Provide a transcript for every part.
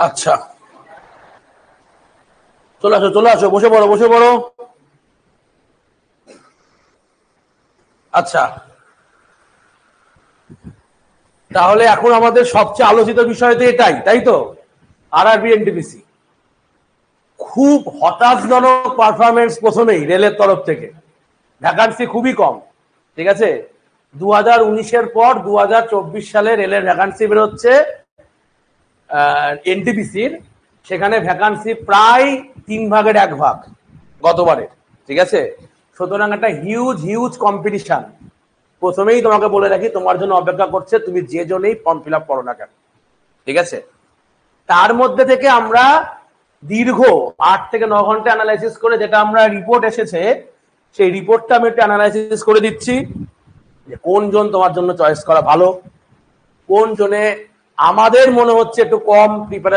আচ্ছা, চলে আসো চলে আসো, বসে পড়ো বসে পড়ো। আচ্ছা, তাহলে এখন আমাদের সবচেয়ে আলোচিত বিষয় তো এটাই, তাই তো? আরআরবি এনটিপিসি খুব হতাশজনক পারফরমেন্স প্রথমেই রেলের তরফ থেকে, ভ্যাকান্সি খুবই কম। ঠিক আছে, 2019-এর পর 2024 সালে রেলের ভ্যাকান্সি বেরোচ্ছে এনটিপিসির, সেখানে ভ্যাকান্সি প্রায় 1/3 গতবারের। ঠিক আছে, সুতরাং একটা হিউজ হিউজ কম্পিটিশন। প্রথমেই তোমাকে বলে রাখি, তোমার জন্য অপেক্ষা করছে, তুমি যে জন্যই ফর্ম ফিল আপ করো না কেন। ঠিক আছে, তার মধ্যে থেকে আমরা দীর্ঘ 8 থেকে 9 ঘন্টা অ্যানালাইসিস করে যেটা আমরা রিপোর্ট এসেছে, সেই রিপোর্টটা আমি একটু অ্যানালাইসিস করে দিচ্ছি যে কোন জোন তোমার জন্য চয়েস করা ভালো, কোন জোনে আমাদের মনে হচ্ছে একটু কম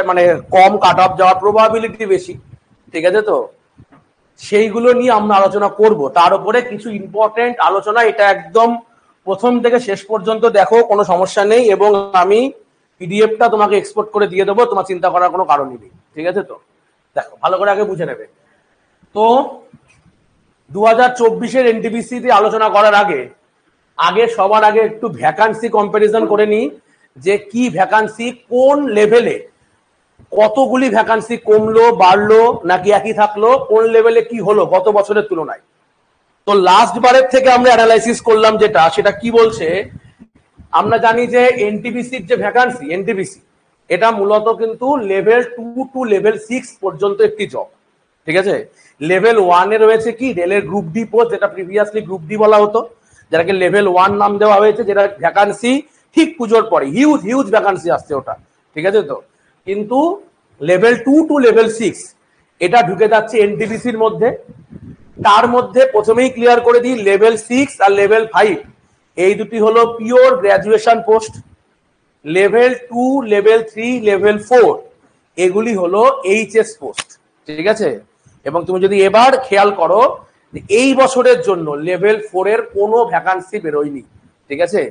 মানে কম কাট অফ যাওয়ার প্রবাবিলিটি বেশি। ঠিক আছে, তো সেইগুলো নিয়ে আমরা আলোচনা করব। তার উপরে কিছু ইম্পর্টেন্ট আলোচনা, এটা একদম প্রথম থেকে শেষ পর্যন্ত দেখো, কোনো সমস্যা নেই, এবং আমি পিডিএফটা তোমাকে এক্সপোর্ট করে দিয়ে দেবো, তোমার চিন্তা করার কোনো কারণই নেই। ঠিক আছে, তো দেখো ভালো করে আগে বুঝে নেবে। তো 2024-এর এনটিপিসি দিয়ে আলোচনা করার আগে সবার আগে একটু ভ্যাকান্সি কম্পারিজন করে নিই, যে কি ভ্যাকান্সি কোন লেভেলে, কতগুলি ভ্যাকান্সি কমলো বাড়লো নাকি একই থাকলো, কোন লেভেলে কি হলো গত বছরের তুলনায়। তো লাস্ট বারের থেকে আমরা অ্যানালাইসিস করলাম যেটা, সেটা কি বলছে, আমরা জানি যে এনটিপিসির যে ভ্যাকান্সি, এনটিপিসি এটা মূলত কিন্তু লেভেল 2 টু লেভেল 6 পর্যন্ত একটি জব। ঠিক আছে, লেভেল 1 এ রয়েছে কি রেলের গ্রুপ ডি পোস্ট, যেটা প্রিভিয়াসলি গ্রুপ ডি বলা হতো, যেটাকে লেভেল 1 নাম দেওয়া হয়েছে, যেটা ভ্যাকান্সি ঠিক পুজোর পরে হিউজ হিউজ ভ্যাকান্সি আসছে ওটা। ঠিক আছে, তো কিন্তু লেভেল 2 টু লেভেল 6 এটা ঢুকে যাচ্ছে এনটিপিসির মধ্যে। তার মধ্যে প্রথমেই ক্লিয়ার করে দিই, লেভেল 6 আর লেভেল 5 এই দুটি হলো pure graduation post. Level 2, level 3, level 4 এগুলি হলো এইচএস পোস্ট। ঠিক আছে, এবং তুমি যদি এবার খেয়াল করো, এই বছরের জন্য লেভেল 4 এর কোনো ভ্যাকান্সি বেরোয়নি। ঠিক আছে,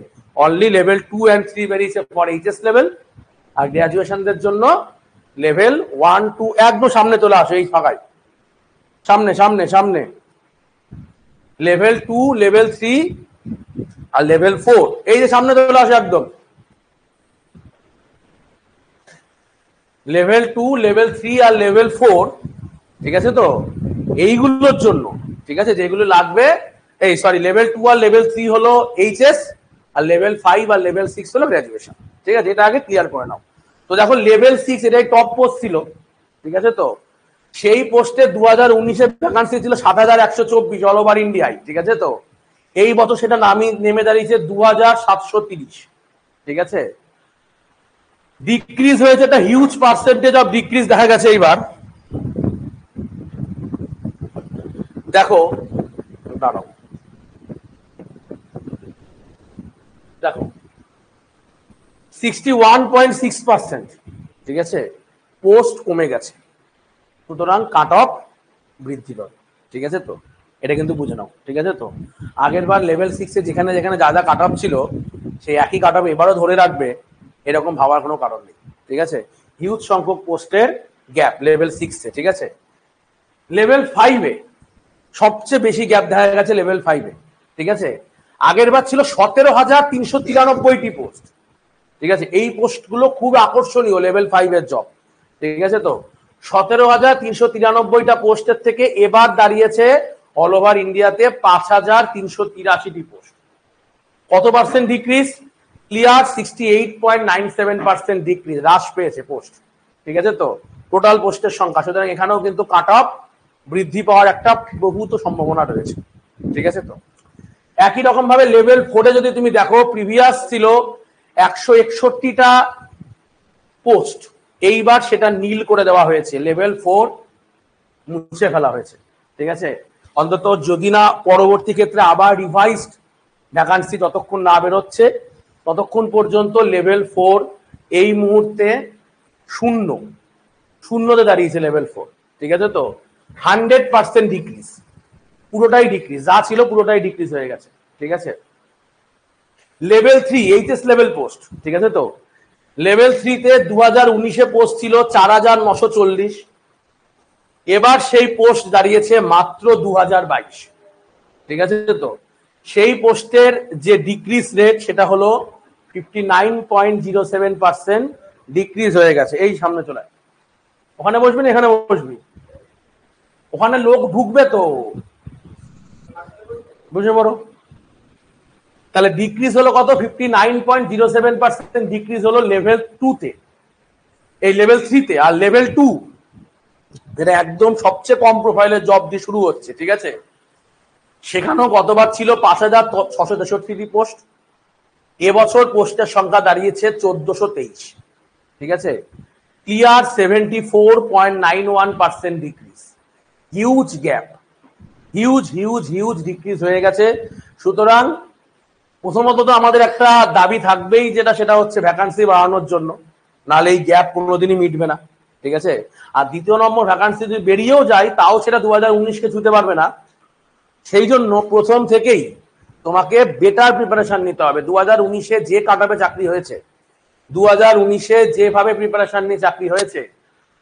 অনলি লেভেল 2 and 3 বেরিয়েছে ফর এইচএস লেভেল, আর গ্র্যাজুয়েশনদের জন্য লেভেল 1, 2 একদম সামনে চলে আসো, এই ফাঁকায় সামনে সামনে সামনে লেভেল 2, লেভেল 3 আর লেভেল 4 এই যে সামনে চলে আসো একদম। লেভেল 2, লেভেল 3 আর লেভেল 4, ঠিক আছে, তো এইগুলোর জন্য, ঠিক আছে, যেগুলো লাগবে, এই সরি লেভেল 2 আর লেভেল 3 হলো এইচএস, আর লেভেল 5 আর লেভেল 6 হলো গ্র্যাজুয়েশন। ঠিক আছে, এটা আগে ক্লিয়ার করে নাও। তো দেখো লেভেল 6 এটাই টপ পোস্ট ছিল। ঠিক আছে, তো সেই পোস্টে 2019-এর ভ্যাকান্সি ছিল 7124 অল ওভার ইন্ডিয়ায়। ঠিক আছে, তো এই বছর সেটা নেমে দাঁড়িয়েছে 2730। ঠিক আছে, ডিক্রিজ হয়েছে, একটা হিউজ পার্সেন্টেজ অফ ডিক্রিজ দেখা গেছে এইবার। দেখো দাঁড়াও, দেখো 61.6%। ঠিক আছে, পোস্ট কমে গেছে, সুতরাং কাট অফ বৃদ্ধি পাবে। ঠিক আছে, তো এটা কিন্তু বুঝে নাও। ঠিক আছে, তো আগের বার লেভেল 6-এ যেখানে যেখানে যা যা কাট অফ ছিল, সেই একই কাট অফ এবারও ধরে রাখবে, এরকম ভাবার কোনো কারণ নেই। ঠিক আছে, হিউজ সংখ্যক পোস্টের গ্যাপ লেভেল 6-এ। ঠিক আছে, লেভেল 5-এ সবচেয়ে বেশি গ্যাপ দেখা গেছে লেভেল 5-এ। ঠিক আছে, আগের বার ছিল 17,393টি পোস্ট। ঠিক আছে, এই পোস্টগুলো খুব আকর্ষণীয় লেভেল 5-এর জব। ঠিক আছে, তো 17,393টা পোস্টের থেকে এবার দাঁড়িয়েছে অল ওভার ইন্ডিয়াতে 5,383টি পোস্ট। কত পার্সেন্ট ডিক্রিজ? ক্লিয়ার 68.97% ডিক্রিজ, হ্রাস পেয়েছে পোস্ট। ঠিক আছে, তো টোটাল পোস্টের সংখ্যা, সুতরাং এখানেও কিন্তু কাট অফ বৃদ্ধি পাওয়ার একটা বহুত সম্ভাবনা রয়েছে। ঠিক আছে, তো একই রকম ভাবে লেভেল 4-এ যদি তুমি দেখো, প্রিভিয়াস ছিল 161টা পোস্ট। এইবার সেটা নীল করে দেওয়া হয়েছে, লেভেল 4 মুছে ফেলা হয়েছে। ঠিক আছে, অন্তত যদি না পরবর্তী ক্ষেত্রে আবার রিভাইজড ভ্যাকান্সি যতক্ষণ না বেরোচ্ছে ততক্ষণ পর্যন্ত লেভেল 4 এই মুহূর্তে শূন্যতে দাঁড়িয়েছে লেভেল 4। ঠিক আছে, তো 100% ডিক্রিজ, পুরোটাই ডিক্রিজ, যা ছিল পুরোটাই ডিক্রিজ হয়ে গেছে। ঠিক আছে, লেভেল 3 এইচএস লেভেল পোস্ট। ঠিক আছে, তো লেভেল 3 তে 2019-এ পোস্ট ছিল 4940, এবার সেই পোস্ট দাঁড়িয়েছে মাত্র 2022। ঠিক আছে, তো সেই পোস্টের যে ডিক্রিজ রেট সেটা হলো 59.07% ডিক্রিজ হয়ে গেছে। এই সামনে চলে ওখানে বসবি না এখানে বসবি, ওখানে লোক ঢুকবে তো, বুঝে পড়ো। তাহলে ডিক্রিজ হলো কত? 59.07% ডিক্রিজ হলো লেভেল 2 তে, এই লেভেল 3 তে। আর লেভেল 2 যেটা একদম সবচেয়ে কম প্রোফাইলের জব দিয়ে শুরু হচ্ছে, ঠিক আছে, সেখানেও গতবার ছিল 5663 পোস্ট, এবছর পোস্টের সংখ্যা দাঁড়িয়েছে 1423। ঠিক আছে, clear 74.91% decrease, huge gap, huge huge huge decrease হয়ে গেছে। সুতরাং প্রথমত তো আমাদের একটা দাবি থাকবেই, যেটা সেটা হচ্ছে ভ্যাকান্সি বাড়ানোর জন্য, নাহলে এই গ্যাপ কোনোদিনই মিটবে না। ঠিক আছে, আর দ্বিতীয় নম্বর, ভ্যাকান্সি যদি বেরিয়েও যায় তাও সেটা 2019-কে ছুঁতে পারবে না। সেই জন্য প্রথম থেকেই তোমাকে বেটার প্রিপারেশন নিতে হবে। 2019-এ যে কাটআপে চাকরি হয়েছে, 2019-এ যেভাবে প্রিপারেশন নিয়ে চাকরি হয়েছে,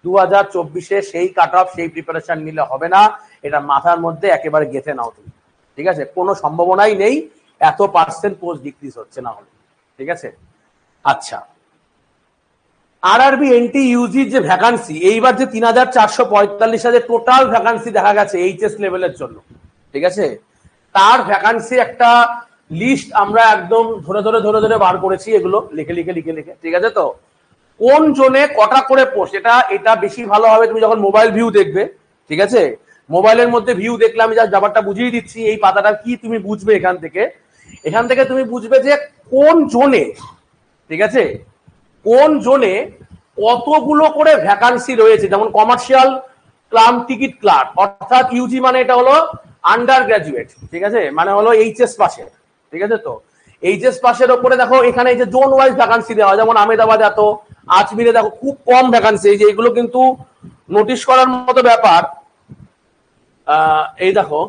2024-এ সেই কাটআপ সেই প্রিপারেশন নিলে হবে না। এটা মাথার মধ্যে একেবারে গেঁথে নাও তুমি। ঠিক আছে, কোনো সম্ভাবনাই নেই এত পার্সেন্ট পোস্ট ডিক্রিজ হচ্ছে না হলে। ঠিক আছে, আচ্ছা, আরআরবি এনটি ইউজির যে ভ্যাকান্সি, এইবার যে 3445 টোটাল ভ্যাকান্সি দেখা গেছে এইচএস লেভেলের জন্য। ঠিক আছে, তার ভ্যাকান্সি একটা লিস্ট আমরা একদম ধরে ধরে ধরে ধরে বার করেছি, এগুলো লিখে লিখে লিখে লিখে। ঠিক আছে, তো কোন জোনে কটা করে পোস্ট, এটা বেশি ভালো হবে তুমি যখন মোবাইল ভিউ দেখবে। ঠিক আছে, মোবাইলের মধ্যে ভিউ দেখলে আমি যা ব্যাপারটা বুঝিয়ে দিচ্ছি, এই পাতাটা কি তুমি বুঝবে এখান থেকে তুমি বুঝবে যে কোন জোনে, ঠিক আছে, কোন জোনে কতগুলো করে ভ্যাকান্সি রয়েছে। যেমন কমার্শিয়াল ক্লাম টিকিট ক্লার্ক, অর্থাৎ ইউজি মানে এটা হলো আন্ডার গ্রাজুয়েট। ঠিক আছে, মানে হলো এইচএস পাশের। ঠিক আছে, তো এইচএস পাশের ওপরে দেখো এখানে এই যে জোন ওয়াইজ ভ্যাকান্সি দেওয়া, যেমন আহমেদাবাদ এত, আজমিরে দেখো খুব কম ভ্যাকান্সি। এই যে এগুলো কিন্তু নোটিশ করার মতো ব্যাপার। এই দেখো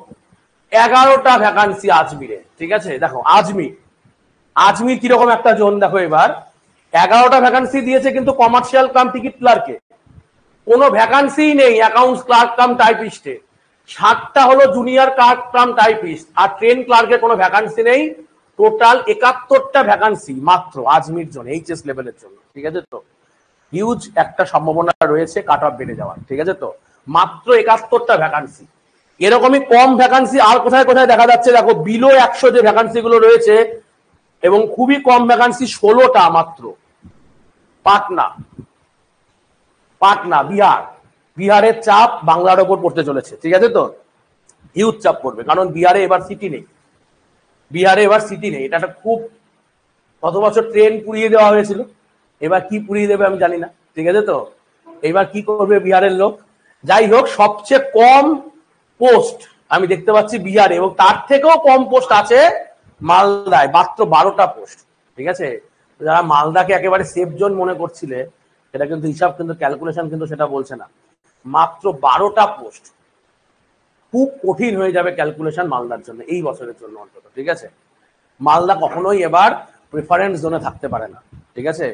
11টা ভ্যাকান্সি আজমিরে। ঠিক আছে, দেখো আজমির কিরকম একটা জোন দেখো। এবার 11টা ভ্যাকান্সি দিয়েছে, কিন্তু কমার্শিয়াল কাম টিকিট ক্লার্কে কোনো ভ্যাকান্সি নেই। অ্যাকাউন্টস ক্লার্ক কাম টাইপিস্টে 7টা হলো জুনিয়র ক্লার্ক কাম টাইপিস্ট, আর ট্রেন ক্লার্কের কোনো ভ্যাকান্সি নেই। টোটাল 71টা ভ্যাকান্সি মাত্র আজমির জন্য, এইচএস লেভেলের জন্য। ঠিক আছে, তো হিউজ একটা সম্ভাবনা রয়েছে কাট অফ বেড়ে যাওয়ার। ঠিক আছে, তো মাত্র 71টা ভ্যাকান্সি। এরকমই কম ভ্যাকান্সি আর কোথায় কোথায় দেখা যাচ্ছে দেখো, বিলো 100 যে ভ্যাকান্সি গুলো রয়েছে, এবং খুবই কম ভ্যাকান্সি 16টা মাত্র পাটনা বিহারের চাপ বাংলার ওপর পড়তে চলেছে। ঠিক আছে, তো হিউজ চাপ পড়বে, কারণ বিহারে এবার সিটি নেই। এটা একটা খুব, গত বছর ট্রেন পুড়িয়ে দেওয়া হয়েছিল, এবার কি পুড়িয়ে দেবে আমি জানি না। ঠিক আছে, তো এবার কি করবে বিহারের লোক। যাই হোক, সবচেয়ে কম পোস্ট আমি দেখতে পাচ্ছি বিহারে, এবং তার থেকেও কম পোস্ট আছে মালদায়, মাত্র 12টা পোস্ট। ঠিক আছে, যারা মালদাকে একেবারে সেফ জোন মনে করছিলে, সেটা কিন্তু হিসাব কিন্তু ক্যালকুলেশন কিন্তু সেটা বলছে না। মাত্র 12টা পোস্ট, খুব কঠিন হয়ে যাবে ক্যালকুলেশন মালদার জন্য এই বছরের জন্য অন্তত। ঠিক আছে, মালদা কখনোই এবার প্রেফারেন্স জোনে থাকতে পারে না। ঠিক আছে,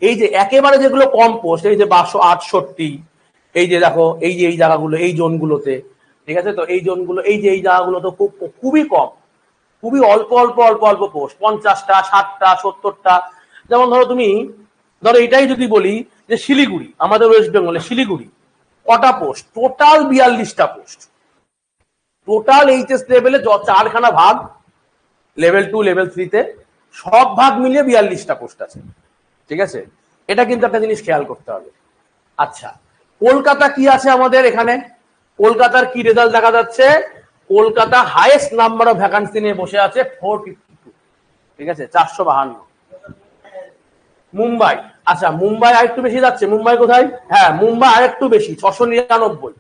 এই যে একেবারে যেগুলো কম পোস্ট, এই যে 1268, এই যে দেখো এই যে এই জায়গাগুলো, এই জোনগুলোতে। ঠিক আছে, তো এই জোনগুলো, এই যে এই জায়গাগুলো তো খুবই কম, খুবই অল্প অল্প অল্প অল্প পোস্ট, 50টা 60টা 70টা। যেমন ধরো এটাই যদি বলি যে শিলিগুড়ি, আমাদের ওয়েস্ট বেঙ্গলে শিলিগুড়ি কটা পোস্ট, টোটাল 42টা পোস্ট। টোটাল এইচএস লেভেলে 4খানা ভাগ, লেভেল 2 লেভেল 3 তে সব ভাগ মিলিয়ে 42টা পোস্ট আছে। ঠিক আছে, এটা কিন্তু একটা জিনিস খেয়াল করতে হবে। আচ্ছা, কলকাতা কি আছে আমাদের এখানে? কলকাতার কি রেজাল্ট দেখা যাচ্ছে? Kolkata highest number of vacancy নিয়ে বসে আছে 452। ঠিক আছে, 452। মুম্বাই আচ্ছা মুম্বাই আরেকটু বেশি যাচ্ছে, মুম্বাই কোথায়? হ্যাঁ মুম্বাই আরেকটু বেশি 699।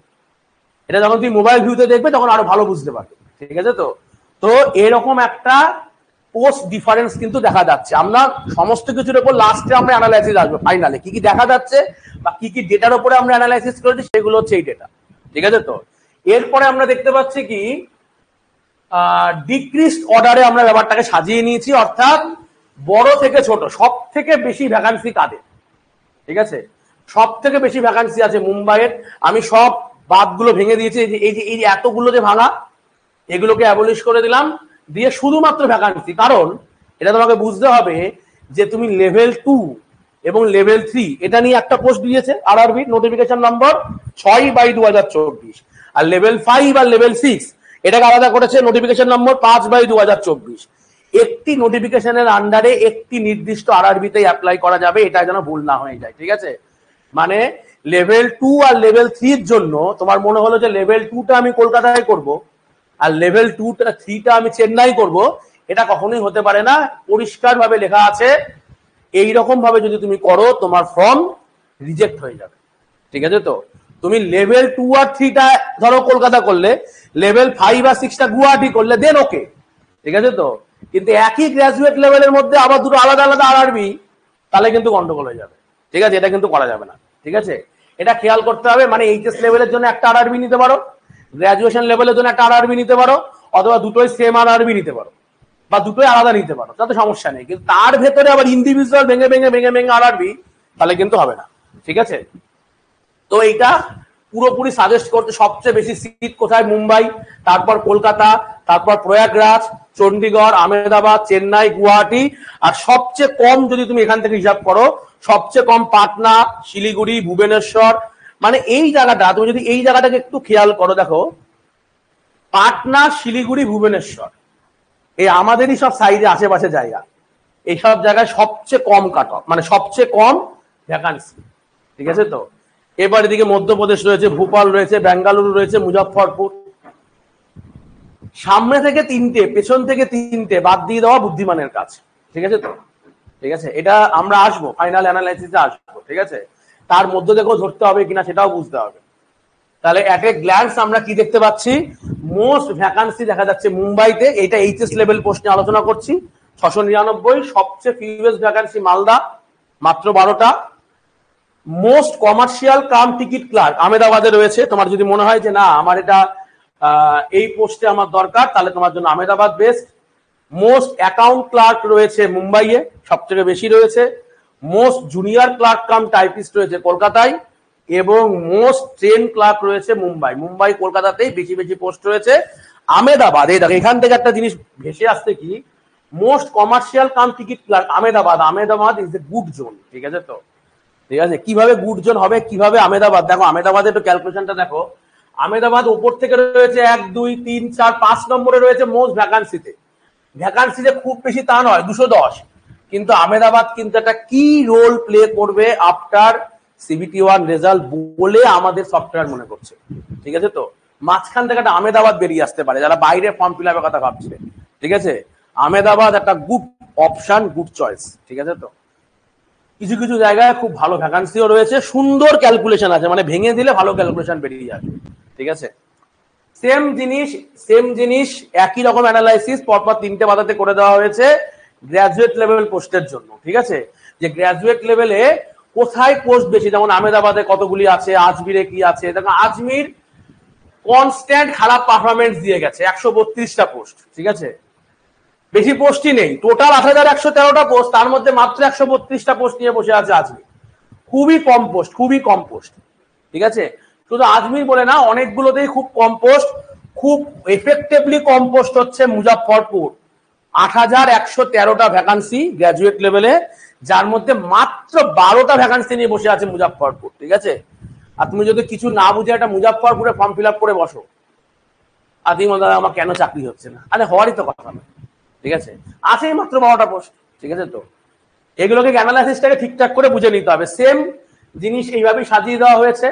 এটা যখন তুমি মোবাইল ভিউতে দেখবে তখন আরো ভালো বুঝতে পারবে, ঠিক আছে? তো তো এরকম একটা পোস্ট ডিফারেন্স কিন্তু দেখা যাচ্ছে। আমরা সমস্ত কিছুর উপর লাস্টে আমরা অ্যানালাইসিস আসবো, ফাইনালে কি কি দেখা যাচ্ছে বা কি কি ডেটার উপরে আমরা অ্যানালাইসিস করেছি সেগুলো হচ্ছে এই ডেটা, ঠিক আছে? তো এরপরে আমরা দেখতে পাচ্ছি কি ডিক্রিসড অর্ডারে আমরা ব্যাপারটাকে সাজিয়ে নিয়েছি, অর্থাৎ বড় থেকে ছোট সব থেকে বেশি ভ্যাকান্সি কাদের, ঠিক আছে? সব থেকে বেশি ভ্যাকান্সি আছে মুম্বাইয়ের। আমি সব বাদগুলো ভেঙে দিয়েছি, এই যে এতগুলো যে ভাঙা, এগুলোকে অ্যাবলিশ করে দিলাম, দিয়ে শুধুমাত্র ভ্যাকান্সি। কারণ এটা তোমাকে বুঝতে হবে যে তুমি লেভেল 2 এবং লেভেল 3 এটা নিয়ে একটা পোস্ট দিয়েছে আরআরবি, নোটিফিকেশন নম্বর 6/2024, আর লেভেল 5 আর লেভেল 6 এটাকে আলাদা করেছে নোটিফিকেশন নম্বর 5/2024। একটি নোটিফিকেশনের আন্ডারে একটি নির্দিষ্ট আরআরবিতে অ্যাপ্লাই করা যাবে, এটা যেন ভুল না হয়ে যায়, ঠিক আছে? মানে লেভেল 2 আর লেভেল 3 এর জন্য তোমার মনে হলো যে লেভেল 2টা আমি কলকাতায় করব আর লেভেল 3টা আমি চেন্নাই করব, এটা কখনোই হতে পারে না। পরিষ্কার ভাবে লেখা আছে এইরকম ভাবে যদি তুমি করো তোমার ফর্ম রিজেক্ট হয়ে যাবে, ঠিক আছে? তো তুমি লেভেল 2 আর 3টা ধরো কলকাতা করলে, লেভেল 5 আর 6টা গুয়াহাটি করলে, দেন ওকে, ঠিক আছে? তো কিন্তু একই গ্রাজুয়েট লেভেলের মধ্যে আবার দুটো আলাদা আলাদা আরআরবি, তাহলে কিন্তু গন্ডগোল হয়ে যাবে, ঠিক আছে? এটা কিন্তু করা যাবে না, ঠিক আছে? এটা খেয়াল করতে হবে। মানে এইচএস লেভেলের জন্য একটা আরআরবি নিতে পারো, গ্রাজুয়েশন লেভেলের জন্য একটা আরআরবি নিতে পারো, অথবা দুটোই সেম আরআরবি নিতে পারো, বা দুটোই আলাদা নিতে পারো, তাতে সমস্যা নেই। কিন্তু তার ভেতরে আবার ইন্ডিভিজুয়াল ভেঙে ভেঙে ভেঙে ভেঙে আরআরবি, তাহলে কিন্তু হবে না, ঠিক আছে? তো এইটা পুরোপুরি সাজেস্ট করতে সবচেয়ে বেশি সিট কোথায়? মুম্বাই, তারপর কলকাতা, তারপর প্রয়াগরাজ, চণ্ডীগড়, আহমেদাবাদ, চেন্নাই, গুয়াহাটি, আর সবচেয়ে কম যদি তুমি এখান থেকে হিসাব করো সবচেয়ে কম পাটনা, শিলিগুড়ি, ভুবনেশ্বর। মানে এই জায়গাটা তুমি যদি এই জায়গাটাকে একটু খেয়াল করো, দেখো পাটনা, শিলিগুড়ি, ভুবনেশ্বর এই আমাদেরই সব সাইডে আশেপাশে জায়গা, এইসব জায়গায় সবচেয়ে কম কাট অফ, মানে সবচেয়ে কম ভ্যাকান্সি, ঠিক আছে? তো এবার এদিকে মধ্যপ্রদেশ রয়েছে, ভোপাল রয়েছে, বেঙ্গালুরু রয়েছে, মুজফ্ফরপুর। সামনে থেকে 3টে, পেছন থেকে 3টে বাদ দিয়ে দেওয়া বুদ্ধিমানের কাজ, ঠিক আছে? তো ঠিক আছে, এটা আমরা আসবো ফাইনাল অ্যানালাইসিসে আসবো, ঠিক আছে? তার মধ্যে দেখো ধরতে হবে কিনা সেটাও বুঝতে হবে। তাহলে এট এ গ্ল্যান্স আমরা কি দেখতে পাচ্ছি? মোস্ট ভ্যাকান্সি দেখা যাচ্ছে মুম্বাইতে, এটা এইচএস লেভেল পোস্ট নিয়ে আলোচনা করছি, 699। সবচেয়ে ফিউয়েস্ট ভ্যাকান্সি মালদা, মাত্র 12টা। Most commercial cum ticket clerk আহমেদাবাদে রয়েছে। তোমার যদি মনে হয় যে না আমার এটা এই পোস্টে আমার দরকার, তাহলে তোমার জন্য Ahmedabad best. Most account clerk রয়েছে মুম্বাইয়ে, সবথেকে বেশি রয়েছে। Most junior clerk cum typist রয়েছে কলকাতায়, এবং মোস্ট ট্রেন ক্লার্ক রয়েছে মুম্বাই। মুম্বাই কলকাতাতেই বেশি বেশি পোস্ট রয়েছে। আহমেদাবাদ, এই দেখো এখান থেকে একটা জিনিস ভেসে আসছে কি, most commercial cum ticket clerk Ahmedabad. Ahmedabad is a good zone, ঠিক আছে? তো ঠিক আছে, কিভাবে গুড জোন হবে, কিভাবে আহমেদাবাদ, দেখো আহমেদাবাদের একটু ক্যালকুলেশনটা দেখো। আহমেদাবাদ উপর থেকে রয়েছে 1 2 3 4 5 নম্বরে রয়েছে মোস্ট ভ্যাকান্সিতে। ভ্যাকান্সিতে খুব বেশি তা নয়, 210, কিন্তু আহমেদাবাদ কিন্তু একটা কি রোল প্লে করবে আফটার CBT1 রেজাল্ট বলে আমাদের সফটওয়্যার মনে করছে, ঠিক আছে? তো মাঝখান থেকে একটা আহমেদাবাদ বেরিয়ে আসতে পারে যারা বাইরে ফর্ম ফিল আপের কথা ভাবছে, ঠিক আছে? আহমেদাবাদ একটা গুড অপশন, গুড চয়েস, ঠিক আছে? তো কিছু কিছু জায়গায় খুব ভালো ভ্যাকান্সিও রয়েছে, সুন্দর ক্যালকুলেশন আছে, মানে ভেঙে দিলে ভালো ক্যালকুলেশন বেরিয়ে যাবে, ঠিক আছে? সেম জিনিস একই রকম অ্যানালাইসিস পরপর 3টে বাধাতে করে দেওয়া হয়েছে গ্রাজুয়েট লেভেল পোস্টের জন্য, ঠিক আছে? যে গ্রাজুয়েট লেভেলে কোথায় পোস্ট বেশি, যেমন আহমেদাবাদে কতগুলি আছে, আজমিরে কি আছে। দেখো আজমির কনস্ট্যান্ট খারাপ পারফরমেন্স দিয়ে গেছে, 132টা পোস্ট, ঠিক আছে? বেশি পোস্টই নেই, টোটাল 8113টা পোস্ট, তার মধ্যে মাত্র 132টা পোস্ট নিয়ে বসে আছে আজমির। খুবই কম পোস্ট, খুবই কম পোস্ট, ঠিক আছে? শুধু আজমির বলে না, অনেকগুলোতেই খুব কম পোস্ট। খুব এফেক্টিভলি কম পোস্ট হচ্ছে মুজফ্ফরপুর, 8113টা ভ্যাকান্সি গ্রাজুয়েট লেভেলে, যার মধ্যে মাত্র 12টা ভ্যাকান্সি নিয়ে বসে আছে মুজফ্ফরপুর, ঠিক আছে? আর তুমি যদি কিছু না বুঝে একটা মুজফ্ফরপুরে ফর্ম ফিল আপ করে বসো, আর তুমি মনে হয় আমার কেন চাকরি হচ্ছে না, আরে হওয়ারই তো কথা না, ঠিক আছে? আছেই মাত্র 12টা পোস্ট, ঠিক আছে? তো এগুলোকে অ্যানালাইসিসটাকে ঠিকঠাক করে বুঝে নিতে হবে। সেম জিনিস এইভাবেই সাজিয়ে দেওয়া হয়েছে,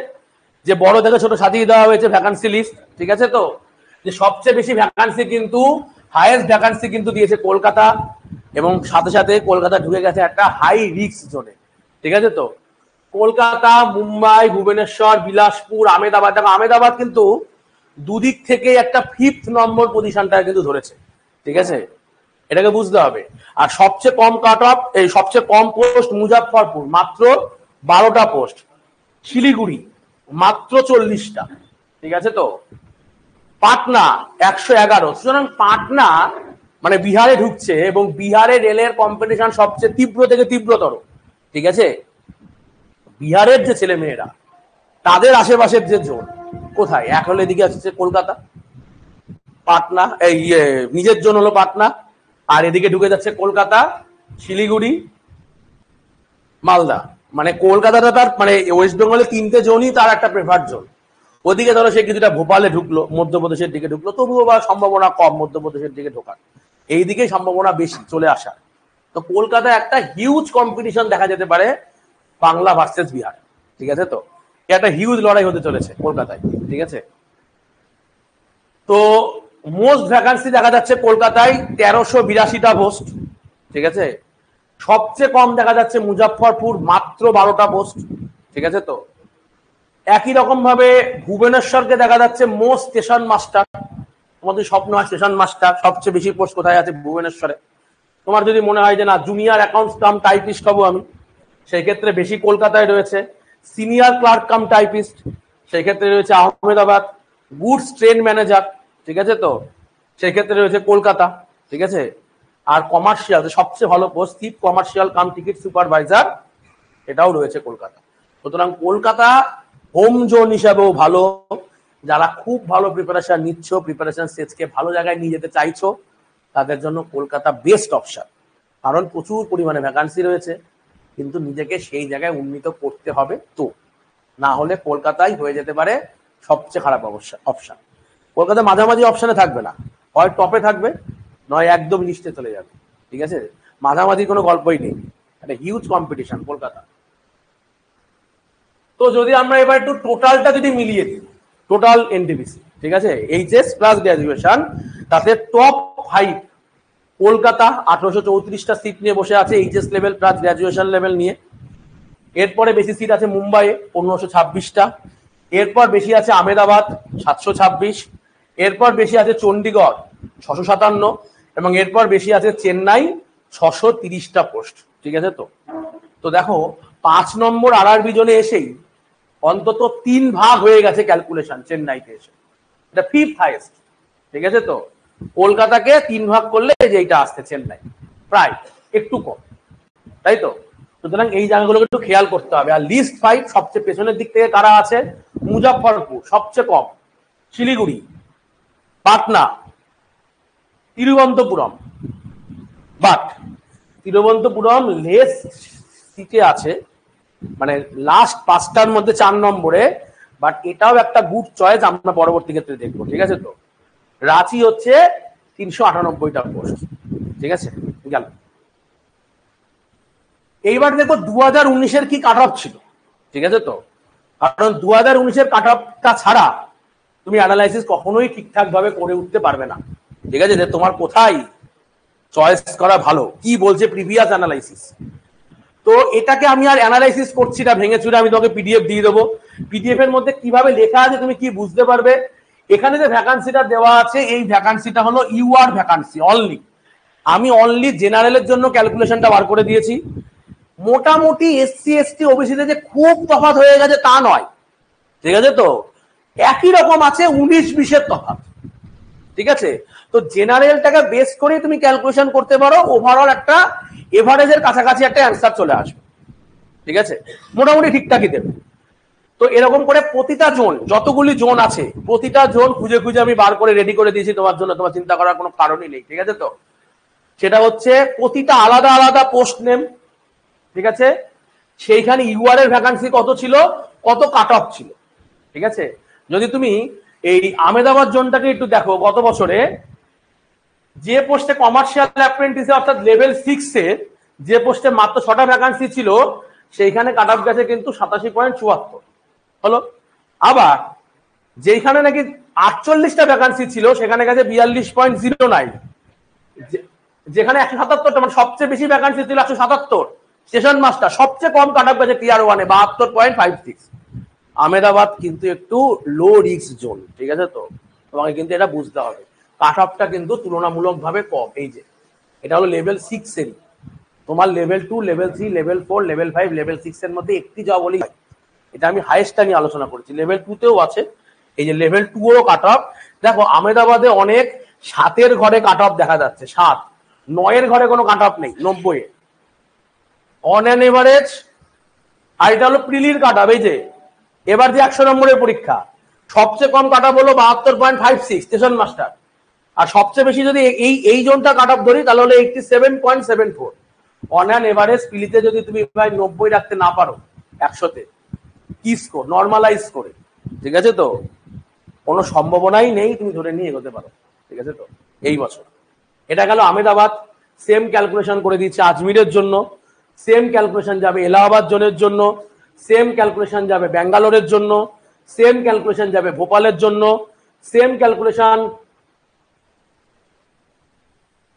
যে বড় থেকে ছোট সাজিয়ে দেওয়া হয়েছে ভ্যাকান্সি লিস্ট, ঠিক আছে? তো যে সবচেয়ে বেশি ভ্যাকান্সি কিন্তু, হাইয়েস্ট ভ্যাকান্সি কিন্তু দিয়েছে কলকাতা, এবং সাথে সাথে কলকাতা ঢুকে গেছে একটা হাই রিস্ক জোনে, ঠিক আছে তো? কলকাতা, মুম্বাই, ভুবনেশ্বর, বিলাসপুর, আহমেদাবাদ, দেখো আহমেদাবাদ কিন্তু দুদিক থেকে একটা 5th নম্বর পজিশনটা কিন্তু ধরেছে, ঠিক আছে, এটাকে বুঝতে হবে। আর সবচেয়ে কম কাট অফ, এই সবচেয়ে কম পোস্ট মুজাফফরপুর, মাত্র 12টা পোস্ট। শিলিগুড়ি মাত্র 40টা, ঠিক আছে তো? পাটনা 111। সুতরাং পাটনা মানে বিহারে ঢুকছে, এবং বিহারে রেলের কম্পিটিশন সবচেয়ে তীব্র থেকে তীব্রতর, ঠিক আছে? বিহারের যে ছেলে মেয়েরা, তাদের আশেপাশের যে জোন কোথায়, এক হলে এদিকে আসছে কলকাতা, পাটনা, এই নিজের জোন হলো পাটনা, আর এদিকে ঢুকে যাচ্ছে কলকাতা, শিলিগুড়ি, মালদা। মানে কলকাতাটা তার মানে ওয়েস্ট বেঙ্গলের 3টে জোনই তার একটা প্রেফার জোন। ওদিকে ধরো সে কিছুটা ভোপালে ঢুকলো, মধ্যপ্রদেশের দিকে ঢুকলো, তবুও বা সম্ভাবনা কম মধ্যপ্রদেশের দিকে ঢোকার, এইদিকে সম্ভাবনা বেশি চলে আসার। তো কলকাতায় একটা হিউজ কম্পিটিশন দেখা যেতে পারে বাংলা ভার্সেস বিহার, ঠিক আছে তো? একটা হিউজ লড়াই হতে চলেছে কলকাতায়, ঠিক আছে? তো মোস্ট ভ্যাকান্সি দেখা যাচ্ছে কলকাতায় 1382টা পোস্ট, ঠিক আছে? সবচেয়ে কম দেখা যাচ্ছে মুজাফফরপুর, মাত্র 12টা পোস্ট, ঠিক আছে তো? একই রকম ভাবে ভুবনেশ্বরকে দেখা যাচ্ছে মোস্ট স্টেশন মাস্টার। তোমাদের স্বপ্ন হয় স্টেশন মাস্টার, সবচেয়ে বেশি পোস্ট কোথায় আছে? ভুবনেশ্বরে। তোমার যদি মনে হয় যে না জুনিয়র অ্যাকাউন্টস কাম টাইপিস্ট হবো আমি, সেই ক্ষেত্রে বেশি কলকাতায় রয়েছে। সিনিয়র ক্লার্ক কাম টাইপিস্ট, সেই ক্ষেত্রে রয়েছে আহমেদাবাদ। গুডস ট্রেন ম্যানেজার, ঠিক আছে তো, সেই ক্ষেত্রে রয়েছে কলকাতা, ঠিক আছে? আর কমার্শিয়াল সবচেয়ে ভালো post chief commercial cum ticket supervisor, এটাও রয়েছে কলকাতা। সুতরাং কলকাতা হোম জোন হিসাবেও ভালো। যারা খুব ভালো প্রিপারেশন নিচ্ছ, প্রিপারেশন স্টেজকে ভালো জায়গায় নিয়ে যেতে চাইছো, তাদের জন্য কলকাতা বেস্ট অপশন। কারণ প্রচুর পরিমাণে ভ্যাকান্সি রয়েছে, কিন্তু নিজেকে সেই জায়গায় উন্নীত করতে হবে। তো না হলে কলকাতাই হয়ে যেতে পারে সবচেয়ে খারাপ অপশন। কলকাতা মাঝামাঝি অপশনে থাকবে না, হয় টপে থাকবে, নয় একদম লিস্টে চলে যাবে, ঠিক আছে? মাঝামাঝি কোনো গল্পই নেই, একটা হিউজ কম্পিটিশন কলকাতা। তো যদি আমরা এবার একটু টোটালটা যদি মিলিয়ে দিই, টোটাল এনটিপিসি, ঠিক আছে, এইচএস প্লাস গ্রাজুয়েশন, তাতে টপ 5 কলকাতা 1834টা সিট নিয়ে বসে আছে, HS level plus graduation level নিয়ে। এরপরে বেশি সিট আছে মুম্বাইয়ে 1526টা, এরপর বেশি আছে আহমেদাবাদ 726, এরপর বেশি আছে চণ্ডীগড় 657, এবং এরপর বেশি আছে চেন্নাই 630টা পোস্ট, ঠিক আছে তো? তো দেখো 5 নম্বর আরআরবি জোনে এসেই অন্তত 3 ভাগ হয়ে গেছে ক্যালকুলেশন চেন্নাইতে এসে, এটা 5th হাইয়েস্ট, ঠিক আছে তো? কলকাতাকে 3 ভাগ করলে যে এইটা আসছে চেন্নাই, প্রায় একটু কম, তাই তো? সুতরাং এই জায়গাগুলোকে একটু খেয়াল করতে হবে। আর লিস্ট 5 সবচেয়ে পেছনের দিক থেকে কারা আছে? মুজাফফরপুর সবচেয়ে কম, শিলিগুড়ি, পাটনা, তিরুবনন্তপুরম, বাট তিরুবনন্তপুরম লেস সিটে আছে, মানে লাস্ট 5টার মধ্যে 4 নম্বরে, বাট এটাও একটা গুড চয়েস, আমরা পরবর্তী ক্ষেত্রে দেখবো, ঠিক আছে তো? রাঁচি হচ্ছে 398টা পোস্ট, ঠিক আছে, গেল। এইবার দেখো 2019-এর কি কাট অফ ছিল, ঠিক আছে তো? কারণ 2019-এর কাট অফটা ছাড়া তুমি অ্যানালাইসিস কখনোই ঠিকঠাক ভাবে করে উঠতে পারবে না, ঠিক আছে? যে তোমার কোথায় চয়েস করা ভালো, কি বলছে প্রিভিয়াস অ্যানালাইসিস। তো এটাকে আমি আর অ্যানালাইসিস করছি না, ভেঙে চুরে আমি তোমাকে পিডিএফ দিয়ে দেবো। পিডিএফ এর মধ্যে কিভাবে লেখা আছে তুমি কি বুঝতে পারবে। এখানে যে ভ্যাকান্সিটা দেওয়া আছে, এই ভ্যাকান্সিটা হলো ইউআর ভ্যাকান্সি অনলি। আমি অনলি জেনারেলের জন্য ক্যালকুলেশনটা বার করে দিয়েছি। মোটামুটি এসসি এসটি ওবিসিতে যে খুব তফাৎ হয়ে গেছে তা নয়, ঠিক আছে তো? একই রকম আছে, 19-20-এর তফাৎ, ঠিক আছে? তো জেনারেলটাকে বেস করে তুমি ক্যালকুলেশন করতে পারো, ওভারঅল একটা এভারেজের কাছাকাছি একটা অ্যান্সার চলে আসবে, ঠিক আছে? মোটামুটি ঠিকঠাকই দেবে। তো এরকম করে প্রতিটা জোন, যতগুলি জোন আছে প্রতিটা জোন খুঁজে খুঁজে আমি বার করে রেডি করে দিয়েছি তোমার জন্য, তোমার চিন্তা করার কোনো কারণই নেই, ঠিক আছে তো? সেটা হচ্ছে প্রতিটা আলাদা আলাদা পোস্ট নেম, ঠিক আছে? সেইখানে ইউআর এর ভ্যাকান্সি কত ছিল, কত কাট অফ ছিল, ঠিক আছে? যদি তুমি এই আহমেদাবাদ জোনটাকে একটু দেখো, গত বছরে যে পোস্টে কমার্শিয়াল অ্যাপ্রেন্টিসে অর্থাৎ লেভেল 6-এ যে পোস্টে মাত্র 6টা ভ্যাকান্সি ছিল, সেইখানে কাট অফ গেছে কিন্তু 87.74 হলো। আবার যেখানে নাকি 48টা ভ্যাকান্সি ছিল, সেখানে গেছে 42.09, যেখানে 177টা, মানে সবচেয়ে বেশি ভ্যাকান্সি ছিল 177, স্টেশন মাস্টার সবচেয়ে কম কাট অফ গেছে টিয়ার 1-এ 72.56। আহমেদাবাদ কিন্তু একটু লো রিস্ক জোন, ঠিক আছে তো, তোমাকে কিন্তু এটা বুঝতে হবে। কাট অফটা কিন্তু তুলনামূলকভাবে কম। এই যে এটা হলো লেভেল 6 এর, তোমার level 2, level 3, level 4, level 5, level 6 এর মধ্যে একটি যাওয়া বলি, এটা আমি হাইয়েস্টটা নিয়ে আলোচনা করেছি। লেভেল 2 তেও আছে, এই যে লেভেল 2 এরও কাট অফ দেখো। আহমেদাবাদে অনেক 7-এর ঘরে কাট অফ দেখা যাচ্ছে, 7, 9-এর ঘরে কোনো কাট অফ নেই 90-এ অন অ্যান এভারেজ। আর এটা হলো প্রিলির কাট অফ। এই যে এবার যে 100 নম্বরের পরীক্ষা, সবচেয়ে কম কাট অফ হলো 72.56 স্টেশন মাস্টার, আর সবচেয়ে বেশি যদি এই জোনটা কাট অফ ধরি তাহলে হলো 87.74। অন অ্যান এভারেজ প্রিলিতে যদি তুমি ভাই 90 রাখতে না পারো 100-তে, কি স্কোর নর্মালাইজ করে, ঠিক আছে তো, কোনো সম্ভাবনাই নেই তুমি ধরে নিয়ে এগোতে পারো, ঠিক আছে তো। এই বছর এটা গেল আহমেদাবাদ। সেম ক্যালকুলেশন করে দিচ্ছে আজমিরের জন্য, সেম ক্যালকুলেশন যাবে এলাহাবাদ জোনের জন্য, সেম ক্যালকুলেশন যাবে ব্যাঙ্গালোরের জন্য, সেম ক্যালকুলেশন যাবে ভোপালের জন্য, সেম ক্যালকুলেশন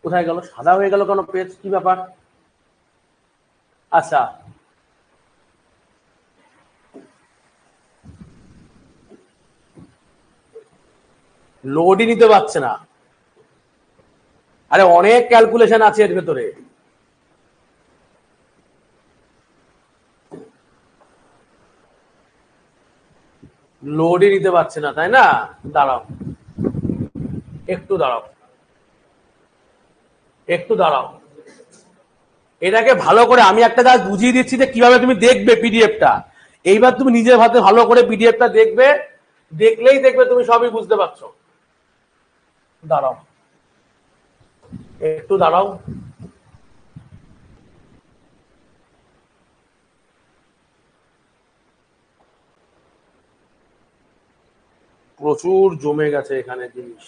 কোথায় গেল, সাদা হয়ে গেল কেন পেজ, কি ব্যাপার? আচ্ছা, লোডই নিতে পারছে না। আরে অনেক ক্যালকুলেশন আছে এর ভেতরে, লোডই নিতে পারছে না, তাই না? দাঁড়াও একটু, দাঁড়াও একটু, দাঁড়াও, এটাকে ভালো করে আমি একটা কাজ বুঝিয়ে দিচ্ছি যে কিভাবে তুমি দেখবে পিডিএফটা। এইবার তুমি নিজের হাতে ভালো করে পিডিএফটা দেখবে, দেখলেই দেখবে তুমি সবই বুঝতে পারছো। দাঁড়াও একটু, দাঁড়াও। প্রচুর জমে গেছে এখানে জিনিস।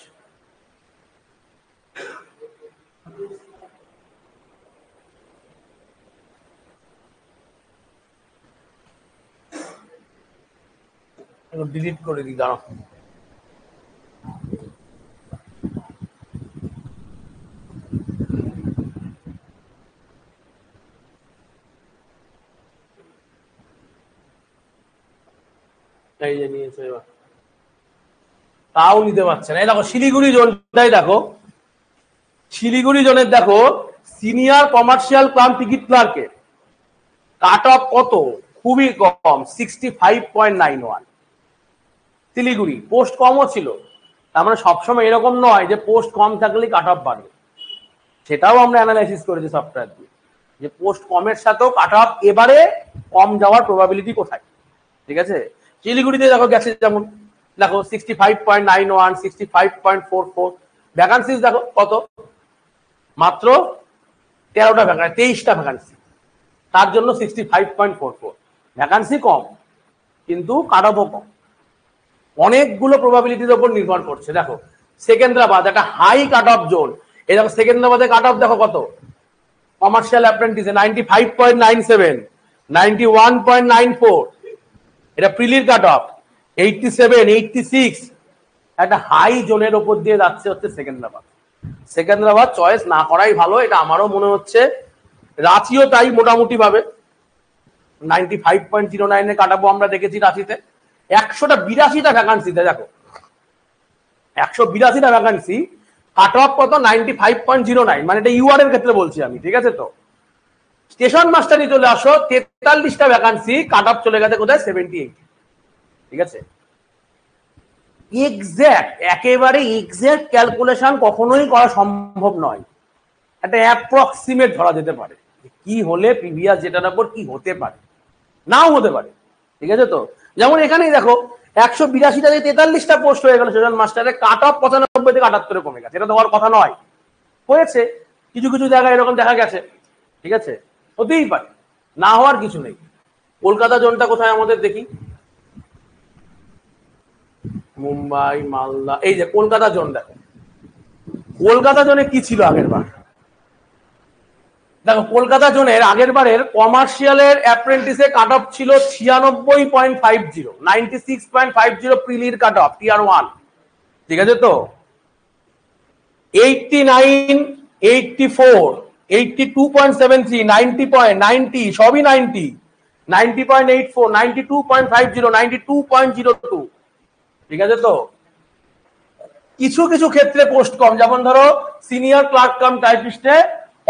ডিলিট করে দিই, দাঁড়াও। এই যে নিয়েছে এবার, তাও নিতে পারছে না। এই দেখো শিলিগুড়ি জোনটাই দেখো, শিলিগুড়ি জোনের দেখো সিনিয়র কমার্শিয়াল কাম টিকিট ক্লার্কের কাট অফ কত, খুবই কম, 65.91। শিলিগুড়ি পোস্ট কমও ছিল, তার মানে সবসময় এরকম নয় যে পোস্ট কম থাকলেই কাট অফ বাড়বে। সেটাও আমরা অ্যানালাইসিস করেছি সফটওয়্যার দিয়ে, যে পোস্ট কমের সাথেও কাট অফ এবারে কম যাওয়ার প্রবাবিলিটি কোথায়, ঠিক আছে। শিলিগুড়িতে দেখো গেছে যেমন, দেখো 65.91, 65.44। ভ্যাকান্সিস দেখো কত, মাত্র 13টা ভ্যাকান্সি, 23টা ভ্যাকান্সি, তার জন্য 65.44। ভ্যাকান্সি কম কিন্তু কাট অফও কম, অনেকগুলো প্রবাবিলিটির উপর নির্ভর করছে। দেখো সেকেন্দ্রাবাদ একটা হাই কাট অফ জোন, এই দেখো সেকেন্দ্রাবাদে কাট অফ দেখো কত, কমার্শিয়াল অ্যাপ্রেন্টিসে 95.97, 91.94। এটা প্রিলির কাট অফ 87, 86। একটা হাই জোনের ওপর দিয়ে যাচ্ছে হচ্ছে সেকেন্দ্রাবাদ। সেকেন্দ্রাবাদ চয়েস না করাই ভালো, এটা আমারও মনে হচ্ছে। রাঁচিও তাই মোটামুটি ভাবে 95.09 কাটাবো আমরা দেখেছি রাঁচিতে। 182টা ভ্যাকান্সিতে দেখো, 182টা ভ্যাকান্সি, কাট অফ কত 95.09, মানে এটা ইউআর এর ক্ষেত্রে বলছি আমি, ঠিক আছে তো। স্টেশন মাস্টারি চলে আসো, 43টা ভ্যাকান্সি, কাট অফ চলে গেছে কোথায় 78, ঠিক আছে। এক্সাক্ট, একেবারে এক্সাক্ট ক্যালকুলেশন কখনোই করা সম্ভব নয়, একটা অ্যাপ্রক্সিমেট ধরা যেতে পারে কি হলে প্রিভিয়াস যেটার উপর কি হতে পারে, নাও হতে পারে, ঠিক আছে তো। যেমন এখানেই দেখো 182টা 43টা পোস্ট হয়ে গেল স্টেশন মাস্টারে, কাট অফ 95 থেকে 78 কমে গেছে। এটা তো হওয়ার কথা নয়, হয়েছে কিছু কিছু জায়গায় এরকম দেখা গেছে, ঠিক আছে, হতেই পারে, না হওয়ার কিছু নেই। কলকাতা জোনটা কোথায় আমাদের দেখি, মুম্বাই, মালদা, এই যে কলকাতা জোন দেখো, কলকাতা জোনে কি ছিল আগের বার, দেখো কলকাতা জোনের আগের বারের কমার্শিয়ালের অ্যাপ্রেন্টিসে কাট অফ ছিল 96.50, 96.50 প্রিলির কাট অফ টিয়ার 1, ঠিক আছে তো। 89, 84, 82.73, 90.90, সবই 90, 90.84, 92.50, 92.02, ঠিক আছে তো। কিছু কিছু ক্ষেত্রে পোস্ট কম, যেমন ধরো সিনিয়র ক্লার্ক কাম টাইপিস্টে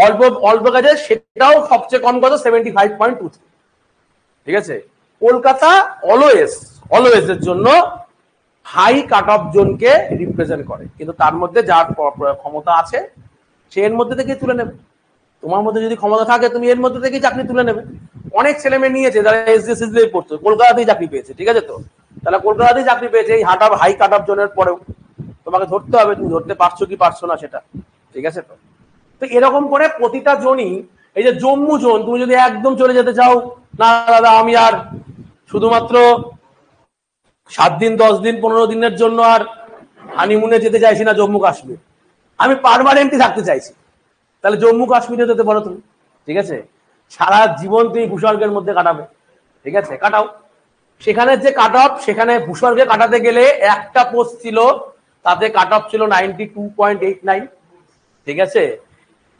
অল্প অল্প কাজে, সেটাও সবচেয়ে কম কত, 75.23, ঠিক আছে। কলকাতা অলওয়েজ এর জন্য হাই কাট অফ জোনকে রিপ্রেজেন্ট করে, কিন্তু তার মধ্যে যার ক্ষমতা আছে সে এর মধ্যে থেকে তুলে নেবে। তোমার মধ্যে যদি ক্ষমতা থাকে তুমি এর মধ্যে থেকে চাকরি তুলে নেবে। অনেক ছেলে মেয়ে নিয়েছে যারা এসডিএসসি পড়তো, কলকাতাতেই চাকরি পেয়েছে, ঠিক আছে তো। তাহলে কলকাতাতেই চাকরি পেয়েছে এই হাই কাট অফ জোনের পরেও। তোমাকে ধরতে হবে, তুমি ধরতে পারছো কি পারছো না সেটা, ঠিক আছে তো। তো এরকম করে প্রতিটা জোনই, এই যে জম্মু জোন, তুমি যদি একদম চলে যেতে চাও, না দাদা আমি আর শুধুমাত্র 7 দিন 10 দিন 15 দিনের জন্য আর হানিমুনে যেতে চাইছি না জম্মু কাশ্মীর, আমি পার্মানেন্টলি থাকতে চাইছি, তাহলে জম্মু কাশ্মীরে যেতে পারো তুমি, ঠিক আছে। সারা জীবন তুমি ভূস্বর্গের মধ্যে কাটাবে, ঠিক আছে, কাটাও। সেখানে যে কাট অফ, সেখানে ভূস্বর্গে কাটাতে গেলে একটা পোস্ট ছিল, তাতে কাট অফ ছিল 92.89, ঠিক আছে।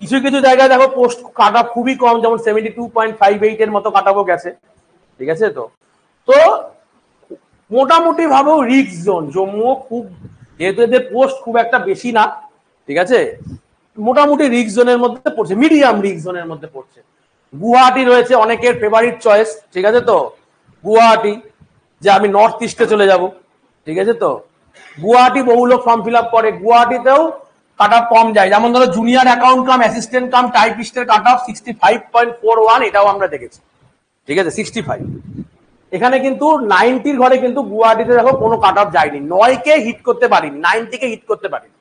কিছু কিছু জায়গায় দেখো পোস্ট কাট অফ খুবই কম, যেমন 72.58 এর মতো কাট অফও গেছে, ঠিক আছে তো। তো মোটামুটি ভাবেও রিস্ক জোন জম্মু, খুব যেহেতু এদের পোস্ট খুব একটা বেশি না, ঠিক আছে, মোটামুটি রিস্ক জোনের মধ্যে পড়ছে, মিডিয়াম রিস্ক জোনের মধ্যে পড়ছে। গুয়াহাটি রয়েছে অনেকের ফেভারিট চয়েস, ঠিক আছে তো। গুয়াহাটি, যে আমি নর্থ ইস্টে চলে যাব, ঠিক আছে তো। গুয়াহাটি বহু লোক ফর্ম ফিল আপ করে, গুয়াহাটিতেও কাট অফ কম যায়, যেমন ধরো জুনিয়র অ্যাকাউন্ট কাম অ্যাসিস্ট্যান্ট কাম টাইপিস্টের কাট অফ 65.41, এটাও আমরা দেখেছি, ঠিক আছে, 65। এখানে কিন্তু 90-র ঘরে কিন্তু গুয়াহাটিতে দেখো কোনো কাট অফ যায়নি, 9-কে হিট করতে পারিনি, 90-কে হিট করতে পারিনি,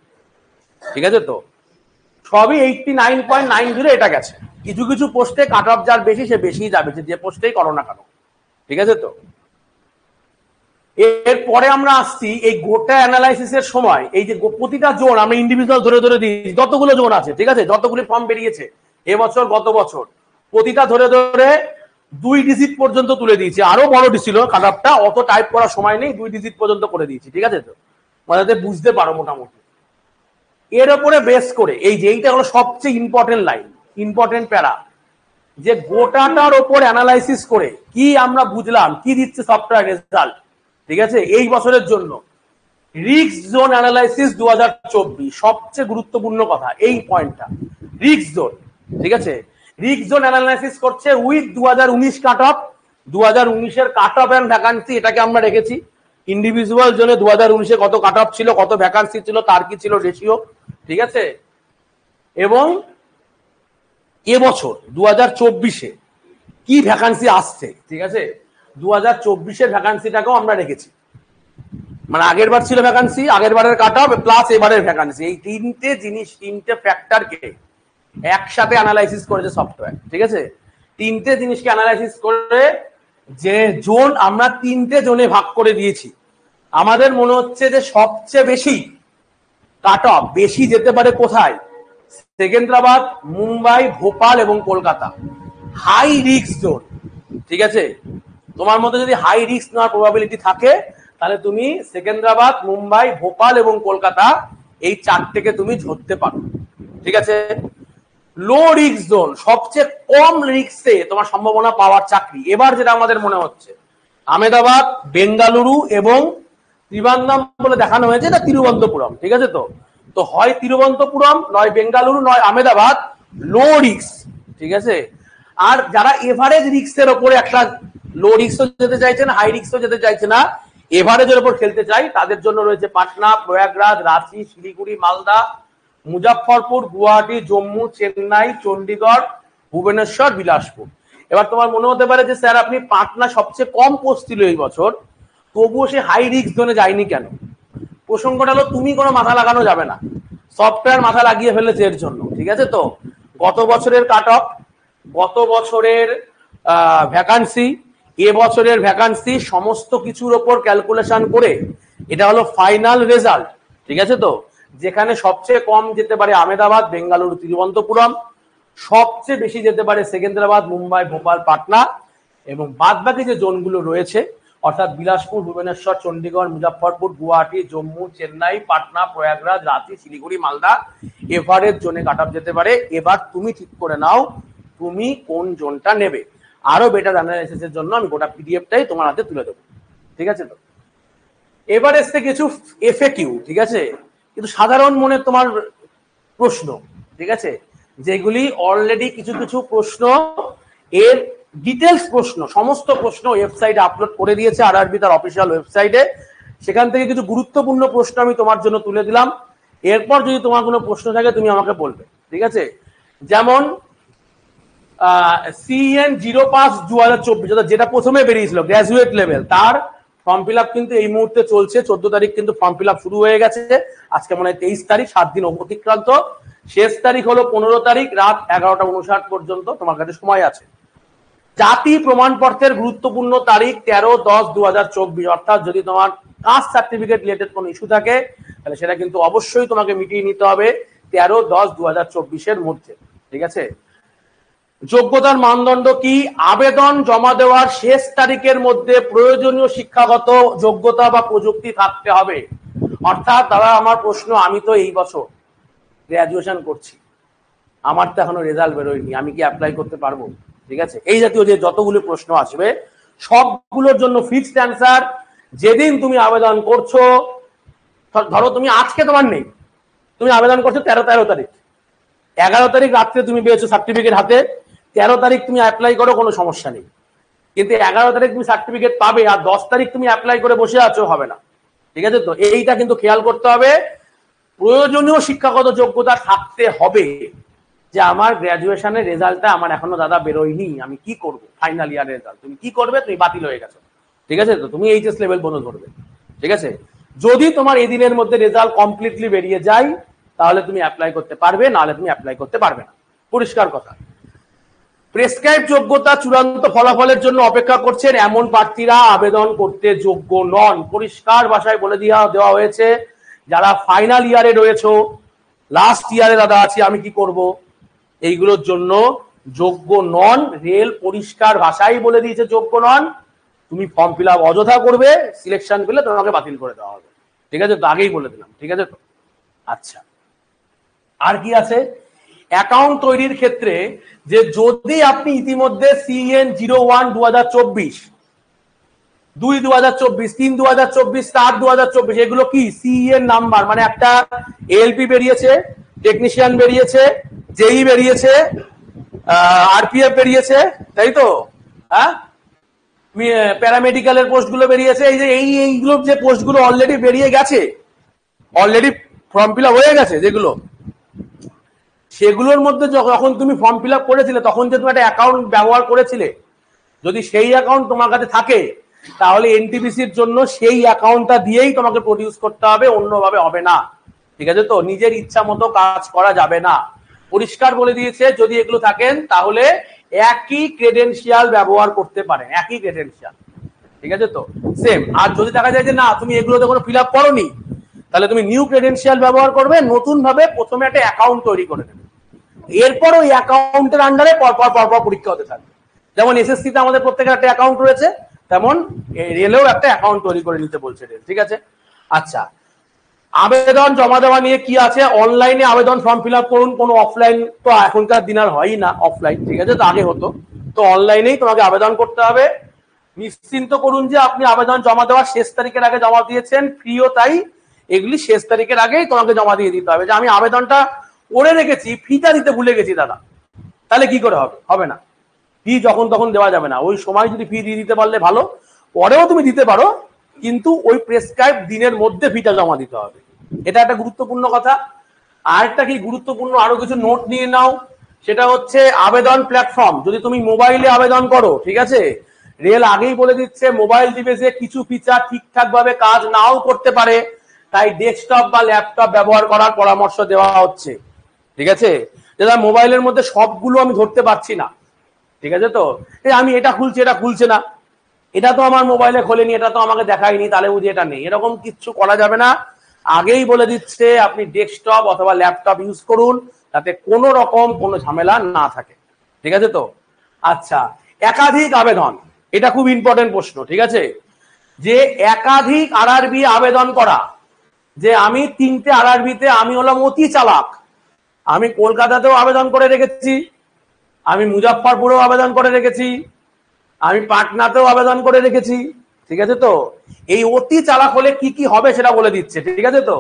ঠিক আছে তো। সবই 89.90 এটা গেছে। কিছু কিছু পোস্টে কাট অফ যার বেশি সে বেশিই যাবে, যে পোস্টেই করো না কেন, ঠিক আছে তো। এরপরে আমরা আসছি এই গোটা অ্যানালাইসিসের সময়, এই যে প্রতিটা জোন আমরা ইন্ডিভিজুয়াল ধরে ধরে দিই, যতগুলো জোন আছে, ঠিক আছে, যতগুলি ফর্ম বেরিয়েছে এবছর গত বছর, প্রতিটা ধরে ধরে 2 ডিজিট পর্যন্ত তুলে দিয়েছি। আরো বড় ছিল কাট অফটা, অত টাইপ করার সময় নেই, 2 ডিজিট পর্যন্ত করে দিয়েছি, ঠিক আছে তো, মানে বুঝতে পারো মোটামুটি। এর উপরে বেস করে এই যে এইটা হলো সবচেয়ে ইম্পর্টেন্ট লাইন, ইম্পর্টেন্ট প্যারা, যে গোটাটার ওপর অ্যানালাইসিস করে কি আমরা বুঝলাম, কি দিচ্ছে সফটওয়্যার রেজাল্ট, ঠিক আছে, এই বছরের জন্য। রিস্ক জোন অ্যানালাইসিস 2024 সবচেয়ে গুরুত্বপূর্ণ কথা, এই পয়েন্টটা, রিস্ক জোন, ঠিক আছে। রিস্ক জোন অ্যানালাইসিস করছে উইথ 2019 কাট অফ, 2019-এর কাট অফ এন্ড ভ্যাকান্সি, এটাকে আমরা রেখেছি। ইন্ডিভিজুয়াল জোনে 2019-এ কত কাট অফ ছিল, কত ভ্যাকান্সি ছিল, তার কি ছিল রেশিও, ঠিক আছে। এবং এবছর 2024-এ কি ভ্যাকান্সি আসছে, ঠিক আছে, 2024-এর ভ্যাকান্সিটাকেও আমরা রেখেছি। মানে আগের বার ছিল ভ্যাকান্সি, আগের বারের কাট অফ প্লাস এবারের ভ্যাকান্সি, এই তিনটে জিনিস, তিনটে ফ্যাক্টরকে একসাথে অ্যানালাইসিস করেছে সফটওয়্যার, ঠিক আছে। তিনটে জিনিসকে অ্যানালাইসিস করে যে জোন আমরা তিনটে জোনে ভাগ করে দিয়েছি, আমাদের মনে হচ্ছে যে সবচেয়ে বেশি কাট অফ বেশি যেতে পারে কোথায়, সেকেন্দ্রাবাদ, মুম্বাই, ভোপাল এবং কলকাতা, হাই রিস্ক জোন, ঠিক আছে। তোমার মধ্যে যদি হাই রিস্ক নেওয়ার প্রবাবিলিটি থাকে, তাহলে তুমি সেকেন্দ্রাবাদ, মুম্বাই, ভোপাল এবং কলকাতা এই চারটেকে তুমি ধরতে পারো, ঠিক আছে। লো রিস্ক জোন, সবচেয়ে কম রিস্কে তোমার সম্ভাবনা পাওয়ার চাকরি এবার যেটা আমাদের মনে হচ্ছে, আহমেদাবাদ, বেঙ্গালুরু এবং ত্রিবান্দ্রম বলে দেখানো হয়েছে, এটা তিরুবনন্তপুরম, ঠিক আছে তো। তো হয় তিরুবনন্তপুরম, নয় বেঙ্গালুরু, নয় আহমেদাবাদ, লো রিস্ক, ঠিক আছে। আর যারা এভারেজ রিস্কের ওপরে, একটা লো রিস্কও যেতে চাইছে না, হাই রিস্কও যেতে চাইছে না, এভারেজের ওপর খেলতে চাই, তাদের জন্য রয়েছে পাটনা, প্রয়াগরাজ, রাঁচি, শিলিগুড়ি, মালদা, মুজাফফরপুর, গুয়াহাটি, জম্মু, চেন্নাই, চণ্ডীগড়, ভুবনেশ্বর, বিলাসপুর। এবার তোমার মনে হতে পারে যে স্যার আপনি পাটনা সবচেয়ে কম পোস্ট ছিল এই বছর, তবুও সে হাই রিস্ক জোনে যায়নি কেন? প্রসঙ্গটা হলো তুমি কোনো মাথা লাগানো যাবে না, সফটওয়্যার মাথা লাগিয়ে ফেলেছে এর জন্য, ঠিক আছে তো। গত বছরের কাট অফ, গত বছরের ভ্যাকান্সি, এবছরের ভ্যাকান্সি, সমস্ত কিছুর ওপর ক্যালকুলেশন করে এটা হলো ফাইনাল রেজাল্ট, ঠিক আছে তো। যেখানে সবচেয়ে কম যেতে পারে আহমেদাবাদ, বেঙ্গালুরু, তিরুবনন্তপুরম, সবচেয়ে বেশি যেতে পারে সেকেন্দ্রাবাদ, মুম্বাই, ভোপাল, পাটনা, এবং বাদ বাকি যে জোনগুলো রয়েছে অর্থাৎ বিলাসপুর, ভুবনেশ্বর, চণ্ডীগড়, মুজফ্ফরপুর, গুয়াহাটি, জম্মু, চেন্নাই, পাটনা, প্রয়াগরাজ, রাঁচি, শিলিগুড়ি, মালদা এভারেজ জোনে কাট অফ যেতে পারে। এবার তুমি ঠিক করে নাও তুমি কোন জোনটা নেবে। আরো বেটার অ্যানালাইসিস এর জন্য আমি গোটা পিডিএফটাই তোমার হাতে তুলে দেবো, ঠিক আছে? তো এবার এসছে কিছু এফএকিউ, ঠিক আছে, কিন্তু সাধারণ মনে তোমার প্রশ্ন, ঠিক আছে, যেগুলি অলরেডি কিছু কিছু প্রশ্ন এর ডিটেলস প্রশ্ন, সমস্ত প্রশ্ন ওয়েবসাইটে আপলোড করে দিয়েছে আরআরবি তার অফিসিয়াল ওয়েবসাইটে। সেখান থেকে কিছু গুরুত্বপূর্ণ প্রশ্ন আমি তোমার জন্য তুলে দিলাম। এরপর যদি তোমার কোনো প্রশ্ন থাকে তুমি আমাকে বলবে, ঠিক আছে? যেমন সিএন 0 পাস 2024, যেটা প্রথমে বেরিয়েছিল গ্রাজুয়েট লেভেল, তার ফর্ম ফিল আপ কিন্তু এই মুহূর্তে চলছে। 14 তারিখ কিন্তু ফর্ম ফিল আপ শুরু হয়ে গেছে, আজকে মনে হয় 23 তারিখ, 7 দিন অতিক্রান্ত। শেষ তারিখ হলো 15 তারিখ রাত 11টা 59 পর্যন্ত তোমার কাছে সময় আছে। জাতি প্রমাণপত্রের গুরুত্বপূর্ণ তারিখ 13-10-2024, অর্থাৎ যদি তোমার কাস্ট সার্টিফিকেট রিলেটেড কোনো ইস্যু থাকে তাহলে সেটা কিন্তু অবশ্যই তোমাকে মিটিয়ে নিতে হবে 13-10-2024 মধ্যে, ঠিক আছে? যোগ্যতার মানদণ্ড কি? আবেদন জমা দেওয়ার শেষ তারিখের মধ্যে প্রয়োজনীয় শিক্ষাগত যোগ্যতা বা প্রযুক্তি থাকতে হবে। অর্থাৎ দাদা আমার প্রশ্ন, আমি তো এই বছর গ্রাজুয়েশন করছি, আমার তো এখনো রেজাল্ট বেরোয়নি, আমি কি অ্যাপ্লাই করতে পারবো? ঠিক আছে, এই জাতীয় যে যতগুলো প্রশ্ন আসবে সবগুলোর জন্য ফিক্সড অ্যান্সার যেদিন তুমি আবেদন করছো। ধরো তুমি আজকে তোমার নেই, তুমি আবেদন করছো 13 তারিখ, 11 তারিখ রাত্রে তুমি পেয়েছো সার্টিফিকেট হাতে, 13 তারিখ তুমি অ্যাপ্লাই করো, কোনো সমস্যা নেই। কিন্তু 11 তারিখ তুমি সার্টিফিকেট পাবে আর 10 তারিখ তুমি অ্যাপ্লাই করে বসে আছো, হবে না, ঠিক আছে? তো এইটা কিন্তু খেয়াল করতে হবে, প্রয়োজনীয় শিক্ষাগত যোগ্যতা থাকতে হবে। যে আমার গ্রাজুয়েশনের রেজাল্টটা আমার এখনো দাদা বেরোয়নি, আমি কি করব? ফাইনাল ইয়ার রেজাল্ট তুমি কি করবে? তুমি বাতিল হয়ে গেছো, ঠিক আছে? তো তুমি এইচএস লেভেল পর্যন্ত ধরবে, ঠিক আছে? যদি তোমার এই দিনের মধ্যে রেজাল্ট কমপ্লিটলি বেরিয়ে যায় তাহলে তুমি অ্যাপ্লাই করতে পারবে, নাহলে তুমি অ্যাপ্লাই করতে পারবে না, পরিষ্কার কথা। প্রেসক্রাইব যোগ্যতা চূড়ান্ত ফলাফলের জন্য অপেক্ষা করছেন এমন প্রার্থীরা আবেদন করতে যোগ্য নন। পরিষ্কার ভাষায় বলে দেওয়া হয়েছে, যারা ফাইনাল ইয়ারে রয়েছে, লাস্ট ইয়ারে দাদা আছি আমি কি করব, এইগুলোর জন্য যোগ্য নন। রেল পরিষ্কার ভাষায় বলে দিয়েছে যোগ্য নন। তুমি ফর্ম ফিল আপ অযথা করবে, সিলেকশন পেলে তোমাকে বাতিল করে দেওয়া হবে, ঠিক আছে? তো আগেই বলে দিলাম, ঠিক আছে? তো আচ্ছা, আর কি আছে? অ্যাকাউন্ট তৈরির ক্ষেত্রে যে যদি আপনি ইতিমধ্যে সিএন 01 2024, 2 2024, 3 2024, 4 2024, এগুলো কি সিএন নাম্বার, মানে একটা এলপি বেরিয়েছে, টেকনিশিয়ান বেরিয়েছে, জেই বেরিয়েছে, আরপিএফ বেরিয়েছে, তাই তো? হ্যাঁ, প্যারামেডিক্যালের পোস্টগুলো বেরিয়েছে, এই যে এইগুলো যে পোস্টগুলো অলরেডি বেরিয়ে গেছে, অলরেডি ফর্ম ফিল আপ হয়ে গেছে যেগুলো, সেগুলোর মধ্যে যখন তুমি ফর্ম ফিল আপ করেছিলে তখন যে তুমি একটা অ্যাকাউন্ট ব্যবহার করেছিলে, যদি সেই অ্যাকাউন্ট তোমার কাছে থাকে তাহলে এনটিপিসির জন্য সেই অ্যাকাউন্টটা দিয়েই তোমাকে প্রডিউস করতে হবে, অন্যভাবে হবে না, ঠিক আছে? তো নিজের ইচ্ছা মতো কাজ করা যাবে না, পরিষ্কার বলে দিয়েছে। যদি এগুলো থাকেন তাহলে একই ক্রেডেনশিয়াল ব্যবহার করতে পারেন, একই ক্রেডেনশিয়াল, ঠিক আছে? তো সেম। আর যদি দেখা যায় যে না তুমি এগুলোতে কোনো ফিল আপ করোনি, তাহলে তুমি নিউ ক্রেডেনশিয়াল ব্যবহার করবে, নতুন ভাবে প্রথমে একটা অ্যাকাউন্ট তৈরি করে নেবে, এরপর ওই অ্যাকাউন্টের আন্ডারে পরপর পরীক্ষা হতে থাকবে। যেমন এসএসসি তে আমাদের প্রত্যেকের একটা অ্যাকাউন্ট রয়েছে, তেমন রেলেও একটা অ্যাকাউন্ট তৈরি করে নিতে বলছে রেল, ঠিক আছে? আচ্ছা, আবেদন জমা দেওয়া নিয়ে কি আছে? অনলাইনে আবেদন ফর্ম ফিল আপ করুন, কোনো অফলাইন তো এখনকার দিন আর হয়ই না, অফলাইন, ঠিক আছে? তো আগে হতো, তো অনলাইনেই তোমাকে আবেদন করতে হবে। নিশ্চিন্ত করুন যে আপনি আবেদন জমা দেওয়ার শেষ তারিখের আগে জমা দিয়েছেন, ফ্রিও তাই, এগুলি শেষ তারিখের আগেই তোমাকে জমা দিয়ে দিতে হবে। যে আমি আবেদনটা করে রেখেছি, ফিটা দিতে ভুলে গেছি দাদা, তাহলে কি করে হবে? হবে না, ফি যখন তখন দেওয়া যাবে না, ওই সময় যদি ফি দিয়ে দিতে পারলে ভালো, পরেও তুমি দিতে পারো, কিন্তু ওই প্রেসক্রাইব দিনের মধ্যে ফিটা জমা দিতে হবে, এটা একটা গুরুত্বপূর্ণ কথা। আরেকটা কি গুরুত্বপূর্ণ, আরো কিছু নোট নিয়ে নাও, সেটা হচ্ছে আবেদন প্ল্যাটফর্ম। যদি তুমি মোবাইলে আবেদন করো, ঠিক আছে, রেল আগেই বলে দিচ্ছে মোবাইল ডিভাইসে কিছু ফিচার ঠিকঠাক ভাবে কাজ নাও করতে পারে, তাই ডেস্কটপ বা ল্যাপটপ ব্যবহার করার পরামর্শ দেওয়া হচ্ছে, ঠিক আছে? যেটা মোবাইলের মধ্যে সবগুলো আমি ধরতে পারছি না, ঠিক আছে? তো আমি এটা খুলছি, এটা খুলছে না, এটা তো আমার মোবাইলে খোলেনি, এটা তো আমাকে দেখায়নি, তাহলে বুঝি এটা নেই, এরকম কিচ্ছু করা যাবে না। আগেই বলে দিচ্ছে আপনি ডেস্কটপ অথবা ল্যাপটপ ইউজ করুন, তাতে কোনো রকম কোনো ঝামেলা না থাকে, ঠিক আছে? তো আচ্ছা, একাধিক আবেদন, এটা খুব ইম্পর্টেন্ট প্রশ্ন, ঠিক আছে? যে একাধিক আরআরবি আবেদন করা, যে আমি 3টে আরআরবিতে আমি হলাম অতি চালাক, আমি কলকাতাতেও আবেদন করে রেখেছি, আমি মুজাফফরপুরেও আবেদন করে রেখেছি, আমি পাটনাতেও আবেদন করে রেখেছি, ঠিক আছে তো। এই অতি চালাক হলে কি কি হবে সেটা বলে দিচ্ছে, ঠিক আছে তো।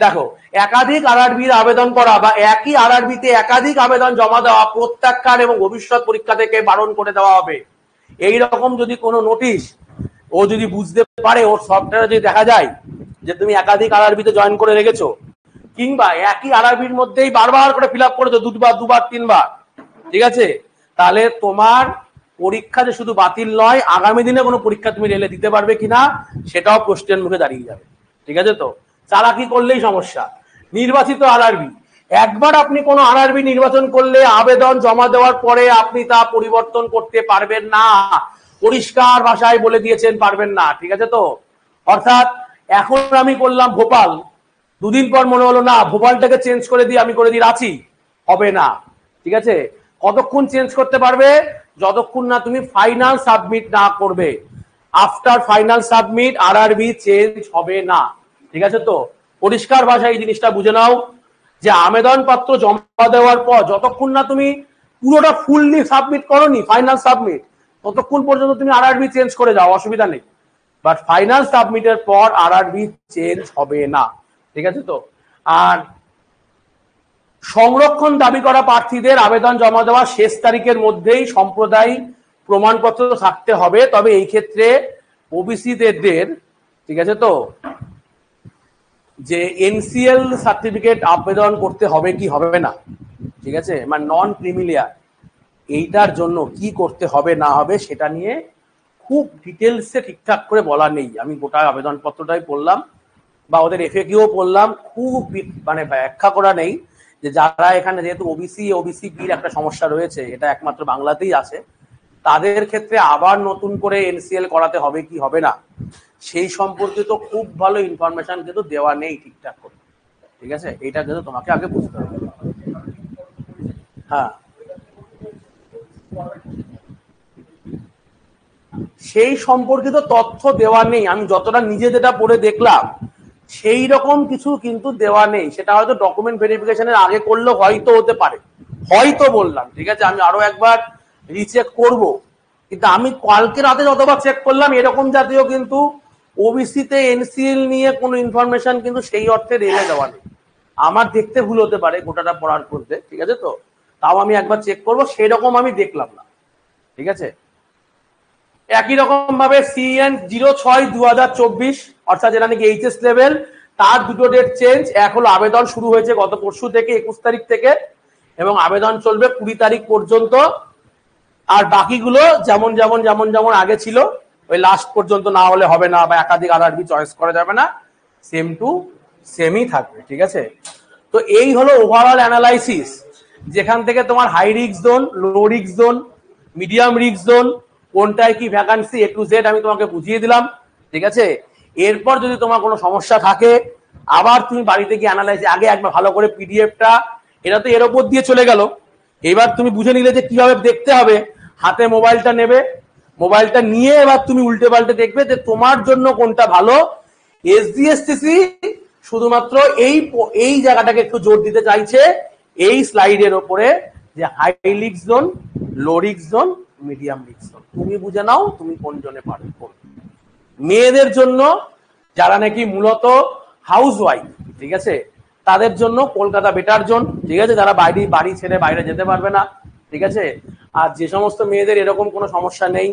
দেখো, একাধিক আরআরবির আবেদন করা বা একই আরআরবিতে একাধিক আবেদন জমা দেওয়া প্রত্যাখ্যান এবং ভবিষ্যৎ পরীক্ষা থেকে বারণ করে দেওয়া হবে। এই রকম যদি কোনো নোটিশ ও যদি বুঝতে পারে, ওর সফটওয়্যারে যদি দেখা যায় যে তুমি একাধিক আরআরবিতে জয়েন করে রেখেছো, কিংবা একই আরআরবির মধ্যেই বারবার করে ফিল আপ করেছো, দুবার 3বার, ঠিক আছে, তাহলে তোমার পরীক্ষা যে শুধু বাতিল নয়, আগামী দিনে কোনো পরীক্ষা তুমি রেলে দিতে পারবে কিনা সেটাও প্রশ্নের মুখে দাঁড়িয়ে যাবে, ঠিক আছে তো। চালাকি করলেই সমস্যা। নির্বাচিত আরআরবি, একবার আপনি কোনো আরআরবি নির্বাচন করলে আবেদন জমা দেওয়ার পরে আপনি তা পরিবর্তন করতে পারবেন না, পরিষ্কার ভাষায় বলে দিয়েছেন পারবেন না, ঠিক আছে তো। অর্থাৎ এখন আমি করলাম ভোপাল, দুদিন পর মনে হলো না ভোপালটাকে চেঞ্জ করে দিই, আমি করে দিই রাঁচি, হবে না, ঠিক আছে। কতক্ষণ চেঞ্জ করতে পারবে? যতক্ষণ না তুমি ফাইনাল সাবমিট না করবে। After final submit RRB change হবে না, ঠিক আছে তো। পরিষ্কার ভাষায় এই জিনিসটা বুঝে নাও যে আবেদন পত্র জমা দেওয়ার পর যতক্ষণ না তুমি পুরোটা ফুললি সাবমিট করোনি, ফাইনাল সাবমিট, ততক্ষণ পর্যন্ত তুমি আরআরবি চেঞ্জ করে যাও, অসুবিধা নেই। বাট ফাইনাল সাবমিটের পর আরআরবি চেঞ্জ হবে না, ঠিক আছে তো। আর সংরক্ষণ দাবি করা প্রার্থীদের আবেদন জমা দেওয়া শেষ তারিখের মধ্যেই সম্প্রদায় প্রমাণপত্র থাকতে হবে। তবে এই ক্ষেত্রে ওবিসিদের, ঠিক আছে তো, যে এনসিএল সার্টিফিকেট আবেদন করতে হবে কি হবে না, ঠিক আছে, মানে নন ক্রিমিলিয়ার, এইটার জন্য কি করতে হবে না হবে সেটা নিয়ে খুব ডিটেলসে ঠিকঠাক করে বলা নেই। আমি গোটা আবেদনপত্রটাই পড়লাম বা ওদের এফএকিউ পড়লাম, খুব মানে ব্যাখ্যা করা নেই যে যারা এখানে, যেহেতু ওবিসি বির একটা সমস্যা রয়েছে, এটা একমাত্র বাংলাতেই আছে, তাদের ক্ষেত্রে আবার নতুন করে এনসিএল করাতে হবে কি হবে না সেই সম্পর্কিত খুব ভালো ইনফরমেশন কিন্তু দেওয়া নেই ঠিকঠাক করে, ঠিক আছে। এটা কিন্তু তোমাকে আগে বুঝতে হবে। হ্যাঁ, সেই সম্পর্কিত তথ্য দেওয়া নেই। আমি যতটা নিজে যেটা পড়ে দেখলাম সেই রকম কিছু কিন্তু দেওয়া নেই। সেটা হয়তো ডকুমেন্ট ভেরিফিকেশনের আগে করলে হয়তো হতে পারে, হয়তো বললাম, ঠিক আছে, আমি আরো একবার রিচেক করব। কিন্তু আমি কালকে রাতে যতবার চেক করলাম এরকম জাতীয় কিন্তু ওবিসিতে এনসিএল নিয়ে কোনো ইনফরমেশন কিন্তু সেই অর্থে রেলে দেওয়া নেই। আমার দেখতে ভুল হতে পারে গোটাটা পড়ার করতে, ঠিক আছে তো, তাও আমি একবার চেক করবো, সেই রকম আমি দেখলাম না, ঠিক আছে। একই রকম ভাবে CN 06/2024, অর্থাৎ যেটা নাকি এইচএস লেভেল, তার দুটো ডেট চেঞ্জ। এক হলো আবেদন শুরু হয়েছে গত পরশু থেকে 21 তারিখ থেকে, এবং আবেদন চলবে 20 তারিখ পর্যন্ত। আর বাকিগুলো যেমন যেমন যেমন যেমন আগে ছিল, ওই লাস্ট পর্যন্ত না হলে হবে না, বা একাধিক আরআরবি চয়েস করা যাবে না, সেম টু সেমই থাকবে, ঠিক আছে। তো এই হলো ওভারঅল অ্যানালাইসিস, যেখান থেকে তোমার high risk zone, low risk zone, medium risk zone, কোনটায় কি ভ্যাকান্সি A to Z আমি তোমাকে বুঝিয়ে দিলাম, ঠিক আছে। এরপর যদি তোমার কোনো সমস্যা থাকে, আবার তুমি বাড়িতে গিয়ে অ্যানালাইসিস আগে একবার ভালো করে পিডিএফটা, এটা তো এর ওপর দিয়ে চলে গেল, এবার তুমি বুঝে নিলে যে কিভাবে দেখতে হবে। হাতে মোবাইলটা নেবে, মোবাইলটা নিয়ে এবার তুমি উল্টে পাল্টে দেখবে যে তোমার জন্য কোনটা ভালো। SDSCC শুধুমাত্র এই জায়গাটাকে একটু জোর দিতে চাইছে এই স্লাইডের ওপরে, যে high risk zone, low risk zone, medium risk zone, তুমি বুঝে নাও তুমি কোন জোনে পারবে। মেয়েদের জন্য, যারা নাকি মূলত হাউস ওয়াইফ, ঠিক আছে, তাদের জন্য কলকাতা বেটার জোন, ঠিক আছে, যারা বাড়ি ছেড়ে বাইরে যেতে পারবে না, ঠিক আছে। আর যে সমস্ত মেয়েদের এরকম কোনো সমস্যা নেই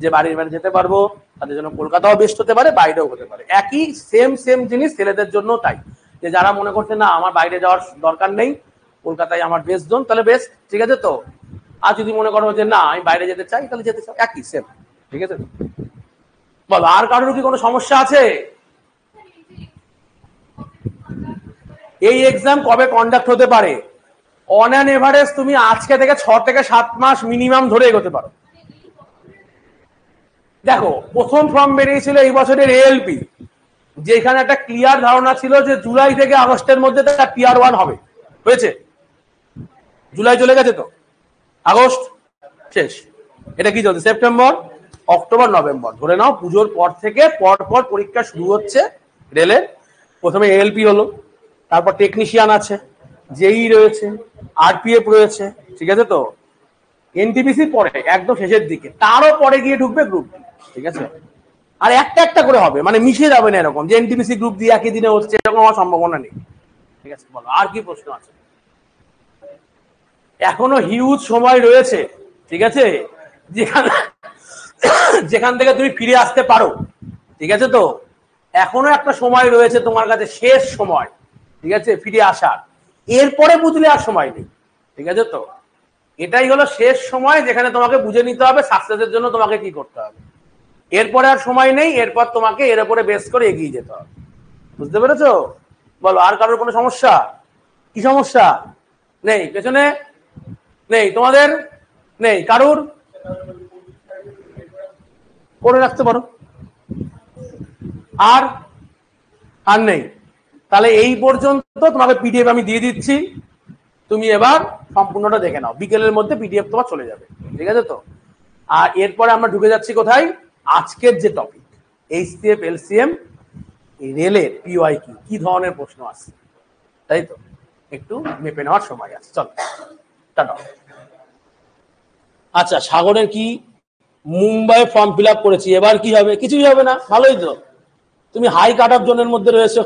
যে বাড়ির বাইরে যেতে পারবো, তাদের জন্য কলকাতাও বেস্ট হতে পারে, বাইরেও হতে পারে। একই সেম জিনিস ছেলেদের জন্য তাই, যে যারা মনে করছে না আমার বাইরে যাওয়ার দরকার নেই, কলকাতায় আমার বেস্ট জোন, তাহলে বেস্ট, ঠিক আছে তো। আর যদি মনে করো যে না আমি বাইরে যেতে চাই, তাহলে যেতে চাও, একই সেম, ঠিক আছে। বলো, আর কারোর কি কোনো সমস্যা আছে? এই এক্সাম কবে কন্ডাক্ট হতে পারে? অন অ্যান এভারেজ তুমি আজকে থেকে 6 থেকে 7 মাস মিনিমাম ধরে এগোতে পারো। দেখো, প্রথম ফর্ম বেরিয়েছিল এই বছরের ALP, যেখানে একটা ক্লিয়ার ধারণা ছিল যে জুলাই থেকে আগস্টের মধ্যে তার Tier 1 হবে, হয়েছে? জুলাই চলে গেছে তো, আগস্ট শেষ, এটা কি চলছে? সেপ্টেম্বর, অক্টোবর নভেম্বর ধরে নাও, পুজোর পর থেকে পর পর পরীক্ষা শুরু হচ্ছে রেলের। প্রথমে এএলপি হলো, তারপর টেকনিশিয়ান আছে, জেই রয়েছে, আরপিএফ রয়েছে, ঠিক আছে তো, এনটিপিসি পরে একদম শেষের দিকে, তারও পরে গিয়ে ঢুকবে গ্রুপ ডি, ঠিক আছে। আর একটা একটা করে হবে, মানে মিশে যাবে না এরকম যে এনটিপিসি গ্রুপ ডি একই দিনে হচ্ছে, এরকম হওয়ার সম্ভাবনা নেই, ঠিক আছে। বলো আর কি প্রশ্ন আছে? এখনো হিউজ সময় রয়েছে, ঠিক আছে, যেখানে যেখান থেকে তুমি ফিরে আসতে পারো, ঠিক আছে তো। এখনো একটা সময় রয়েছে তোমার কাছে, শেষ সময়, ঠিক আছে, ফিরে আসার। এরপরে বুঝলে আর সময় নেই, ঠিক আছে তো। এটাই হলো শেষ সময়, যেখানে তোমাকে বুঝে নিতে হবে সাকসেসের জন্য তোমাকে কি করতে হবে। এরপরে আর সময় নেই, এরপর তোমাকে এর উপরে বেস করে এগিয়ে যেতে হবে। বুঝতে পেরেছো? বলো আর কারোর কোনো সমস্যা? কি সমস্যা? নেই পেছনে? নেই তোমাদের? নেই কারুর? করে রাখতে পারো। আর আর নেই? তাহলে এই পর্যন্ত তোমাকে পিডিএফ আমি দিয়ে দিচ্ছি, তুমি এবার সম্পূর্ণটা দেখে নাও, বিকেলের মধ্যে পিডিএফ তোমার চলে যাবে, ঠিক আছে তো। আর এরপরে আমরা ঢুকে যাচ্ছি কোথায়? আজকের যে টপিক, এইচসিএফ এলসিএম রেলের পিওয়াই কি ধরনের প্রশ্ন আছে, তাই তো একটু মেপে নেওয়ার সময় আছে। চলো টাটা। আচ্ছা, সাগরের কি? মুম্বাই ফর্ম ফিল আপ করেছি, এবার কি হবে? কিছুই হবে না, ভালোই তো, তুমি হাই কাট অফ জোনের মধ্যে রয়েছো।